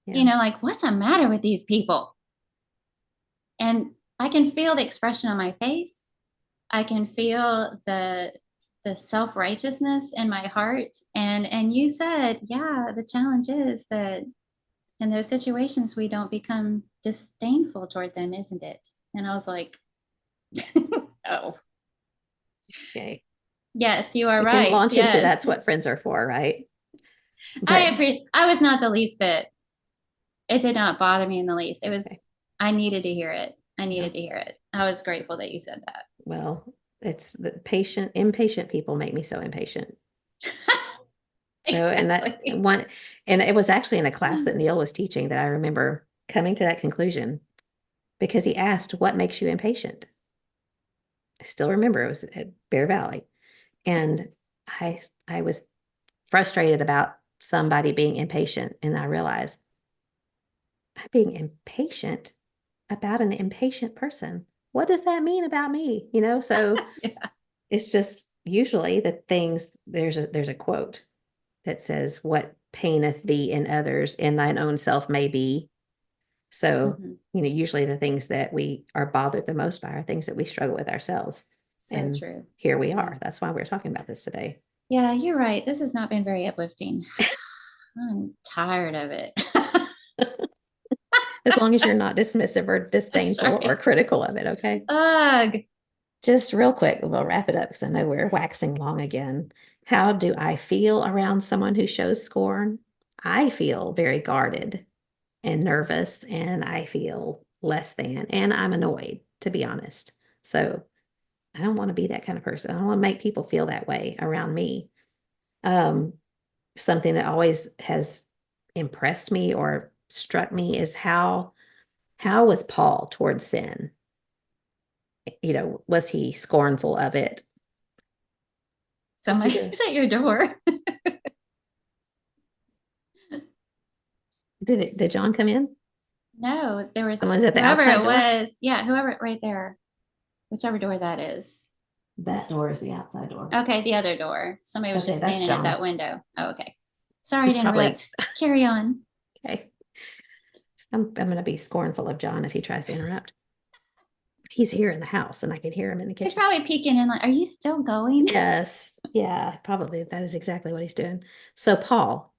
You Yeah. know, like what's the matter with these people? And I can feel the expression on my face. I can feel the self-righteousness in my heart. And you said, yeah, the challenge is that in those situations we don't become disdainful toward them, isn't it? And I was like, oh, Okay. yes, you are We can right. launch into Yes. that's what friends are for, right? But I was not the least bit. It did not bother me in the least. It okay. was I needed to hear it. I Yeah. needed to hear it. I was grateful that you said that. Well, it's the impatient people make me so impatient. So, and that Exactly. one, and it was actually in a class that Neil was teaching that I remember coming to that conclusion because he asked, "What makes you impatient?" I still remember it was at Bear Valley, and I was frustrated about somebody being impatient, and I realized I'm being impatient about an impatient person. What does that mean about me? So Yeah. it's just usually the things there's a quote that says, "What paineth thee in others, in thine own self may be." So, Mm-hmm. usually the things that we are bothered the most by are things that we struggle with ourselves. So And true. here we Yeah. are. That's why we're talking about this today. Yeah, you're right. This has not been very uplifting. I'm tired of it. As long as you're not dismissive or That's disdainful or right. critical of it, okay? Ugh. Just real quick, we'll wrap it up because I know we're waxing long again. How do I feel around someone who shows scorn? I feel very guarded and nervous, and I feel less than, and I'm annoyed, to be honest. So I don't want to be that kind of person. I don't want to make people feel that way around me. Um, Something that always has impressed me or struck me is how was Paul towards sin? was he scornful of it? What's he doing? Somebody's at your door. Did John come in? No, there was Someone's at the whoever outside it door? was. Yeah, whoever right there, whichever door that is. That door is the outside door. Okay, the other door. Somebody was Okay, just that's standing at that John. window. Oh, okay. Sorry He's to probably interrupt. Carry on. okay. I'm going to be scornful of John if he tries to interrupt. He's here in the house and I can hear him in the He's kitchen. probably peeking in like, are you still going? Yes. Yeah, probably that is exactly what he's doing. So Paul,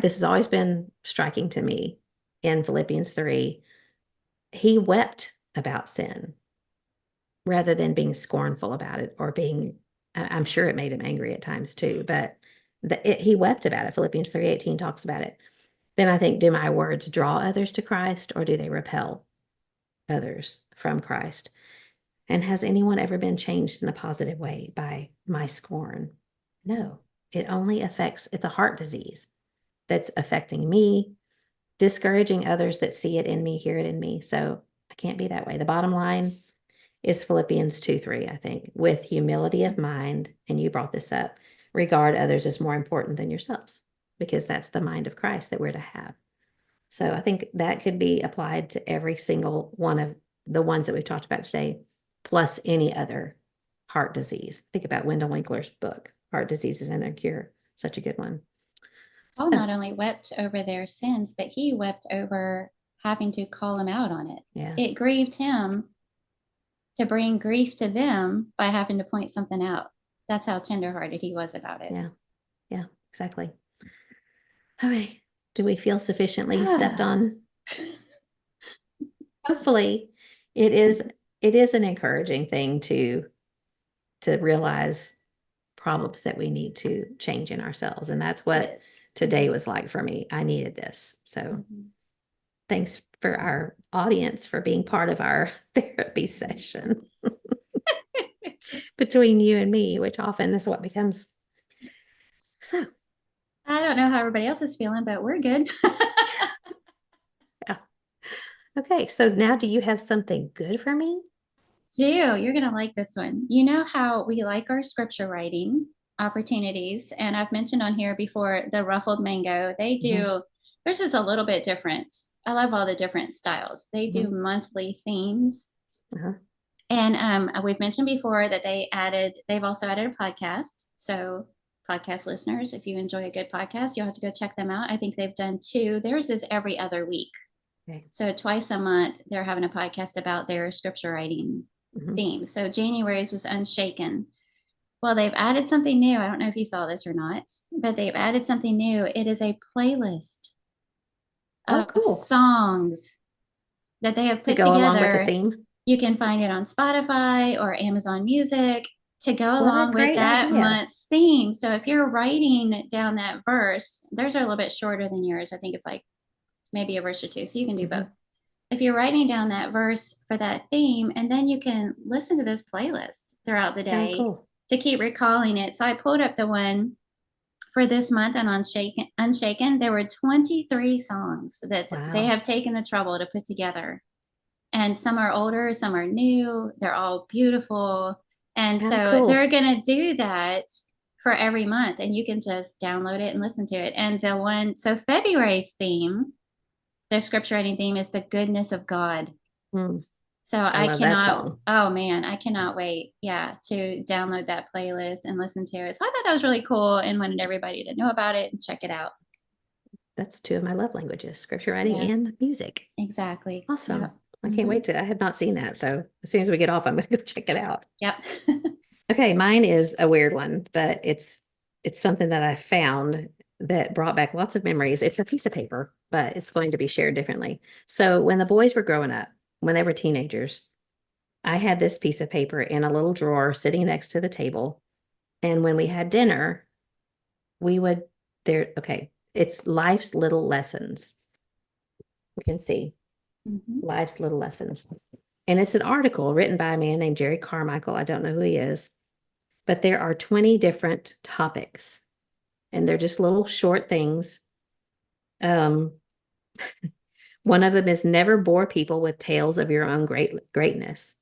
this has always been striking to me in Philippians 3. He wept about sin rather than being scornful about it or I'm sure it made him angry at times too, but he wept about it. Philippians 3:18 talks about it. Then I think, do my words draw others to Christ or do they repel others from Christ? And has anyone ever been changed in a positive way by my scorn? No, it's a heart disease that's affecting me, discouraging others that see it in me, hear it in me. So I can't be that way. The bottom line is Philippians 2:3, I think, with humility of mind, and you brought this up, regard others as more important than yourselves, because that's the mind of Christ that we're to have. So I think that could be applied to every single one of the ones that we've talked about today, plus any other heart disease. Think about Wendell Winkler's book, Heart Diseases and Their Cure. Such a good one. Paul So, not only wept over their sins, but he wept over having to call him out on it. yeah. It grieved him to bring grief to them by having to point something out. That's how tenderhearted he was about it. Yeah. Yeah, exactly. Okay. Do we feel sufficiently stepped on? Hopefully it is an encouraging thing to realize problems that we need to change in ourselves. And that's what today was like for me. I needed this. So thanks for our audience for being part of our therapy session between you and me, which often is what becomes. So I don't know how everybody else is feeling, but we're good. yeah. Okay. So now do you have something good for me? You're going to like this one. You know how we like our scripture writing opportunities. And I've mentioned on here before the ruffled mango. They do, theirs is a little bit different. I love all the different styles. They do monthly themes. And we've mentioned before that they've also added a podcast. So podcast listeners, if you enjoy a good podcast, you'll have to go check them out. I think they've done 2. Theirs is every other week. Okay. So twice a month, they're having a podcast about their scripture writing themes. So January's was Unshaken. Well, they've added something new. I don't know if you saw this or not, but they've added something new. It is a playlist of songs that they have put together. Along with the theme. You can find it on Spotify or Amazon Music to go along with that month's theme. So if you're writing down that verse, theirs are a little bit shorter than yours. I think it's like maybe a verse or 2. So you can do both. If you're writing down that verse for that theme, and then you can listen to this playlist throughout the day to keep recalling it. So I pulled up the one for this month and on Unshaken, there were 23 songs that they have taken the trouble to put together. And some are older, some are new. They're all beautiful. And so they're going to do that for every month, and you can just download it and listen to it. And so February's theme, their scripture writing theme, is the goodness of God. So I cannot, oh man, I cannot wait. Yeah. To download that playlist and listen to it. So I thought that was really cool and wanted everybody to know about it and check it out. That's 2 of my love languages, scripture writing and music. Exactly. Awesome. Yep. I can't wait I have not seen that. So as soon as we get off, I'm going to go check it out. Yep. Okay. Mine is a weird one, but it's something that I found that brought back lots of memories. It's a piece of paper, but it's going to be shared differently. So when the boys were growing up, when they were teenagers, I had this piece of paper in a little drawer sitting next to the table. And when we had dinner, it's life's little lessons. You can see life's little lessons. And it's an article written by a man named Jerry Carmichael. I don't know who he is, but there are 20 different topics and they're just little short things. One of them is never bore people with tales of your own greatness.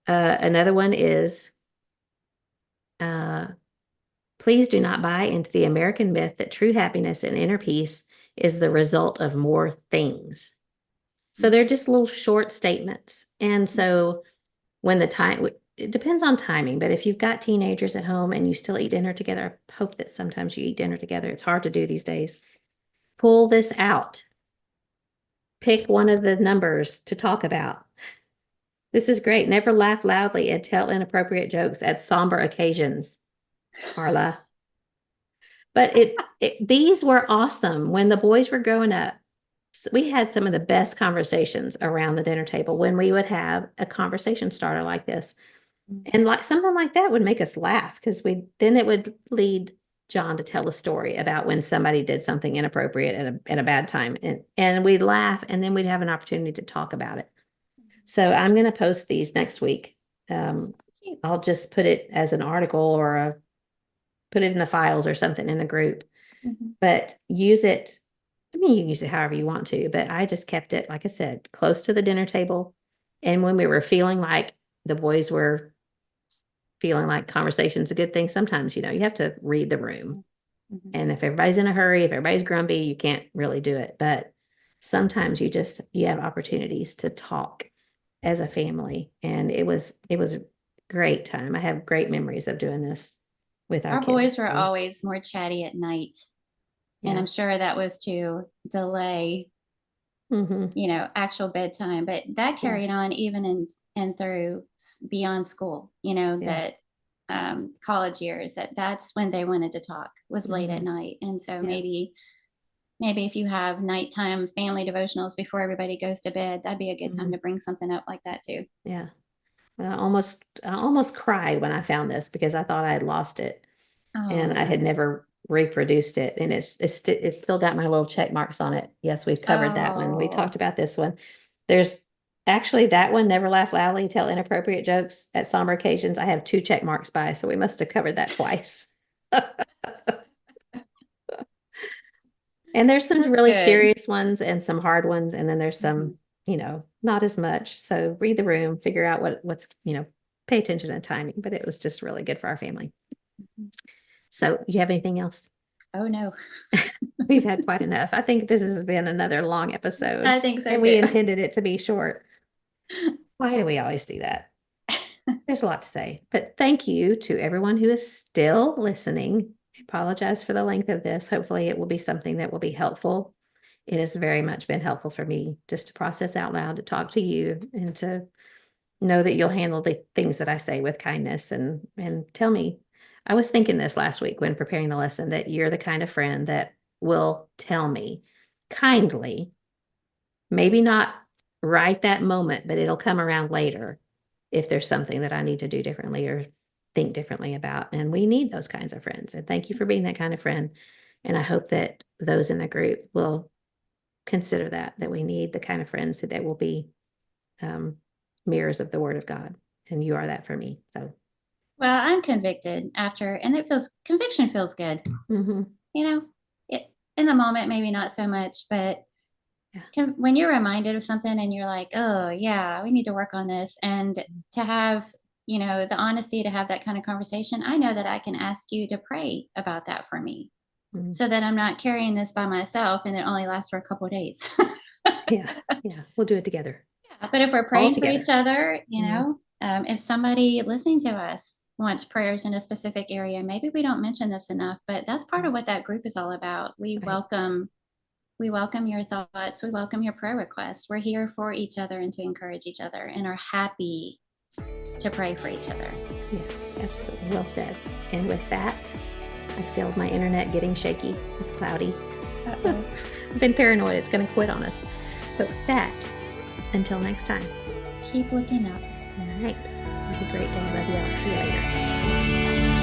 Another one is, uh, please do not buy into the American myth that true happiness and inner peace is the result of more things. So they're just little short statements. And so when the time, it depends on timing, but if you've got teenagers at home and you still eat dinner together, I hope that sometimes you eat dinner together. It's hard to do these days. Pull this out. Pick one of the numbers to talk about. This is great. Never laugh loudly and tell inappropriate jokes at somber occasions, Marla. But these were awesome. When the boys were growing up, we had some of the best conversations around the dinner table when we would have a conversation starter like this. And like something like that would make us laugh because then it would lead John to tell a story about when somebody did something inappropriate at a bad time. And we'd laugh and then we'd have an opportunity to talk about it. So I'm going to post these next week. I'll just put it as an article or put it in the files or something in the group, but use it. I mean, you can use it however you want to, but I just kept it, like I said, close to the dinner table. And when we were feeling like the boys were feeling like conversation's a good thing, sometimes, you have to read the room. And if everybody's in a hurry, if everybody's grumpy, you can't really do it. But sometimes you have opportunities to talk as a family. And it was a great time. I have great memories of doing this with our kids. Boys were always more chatty at night. Yeah. And I'm sure that was to delay, actual bedtime. But that carried on even and through beyond school, that college years, that's when they wanted to talk was late at night. And so maybe if you have nighttime family devotionals before everybody goes to bed, that'd be a good time to bring something up like that too. Yeah. I almost cried when I found this because I thought I had lost it and I had never reproduced it. And it's still got my little check marks on it. Yes, we've covered that one. We talked about this one. There's actually that one, never laugh loudly, tell inappropriate jokes at somber occasions. I have 2 check marks by, so we must have covered that twice. And there's some really serious ones and some hard ones. And then there's some, not as much. So read the room, figure out what's, pay attention to timing, but it was just really good for our family. So you have anything else? Oh, no. We've had quite enough. I think this has been another long episode. I think so, and we intended it to be short. Why do we always do that? There's a lot to say, but thank you to everyone who is still listening. I apologize for the length of this. Hopefully it will be something that will be helpful. It has very much been helpful for me just to process out loud, to talk to you and to know that you'll handle the things that I say with kindness and tell me. I was thinking this last week when preparing the lesson that you're the kind of friend that will tell me kindly, maybe not right that moment, but it'll come around later if there's something that I need to do differently or think differently about. And we need those kinds of friends. And thank you for being that kind of friend. And I hope that those in the group will consider that we need the kind of friends that will be mirrors of the Word of God. And you are that for me. So. Well, I'm convicted after, and conviction feels good. In the moment, maybe not so much, but when you're reminded of something and you're like, oh yeah, we need to work on this, and to have, the honesty to have that kind of conversation, I know that I can ask you to pray about that for me so that I'm not carrying this by myself and it only lasts for a couple of days. Yeah. We'll do it together. Yeah. But if we're praying for each other, if somebody listening to us wants prayers in a specific area, maybe we don't mention this enough, but that's part of what that group is all about. We welcome your thoughts. We welcome your prayer requests. We're here for each other and to encourage each other and are happy to pray for each other. Yes, absolutely. Well said. And with that, I feel my internet getting shaky. It's cloudy. I've been paranoid it's going to quit on us. But with that, until next time. Keep looking up. All right. Have a great day. Love you all. See you later.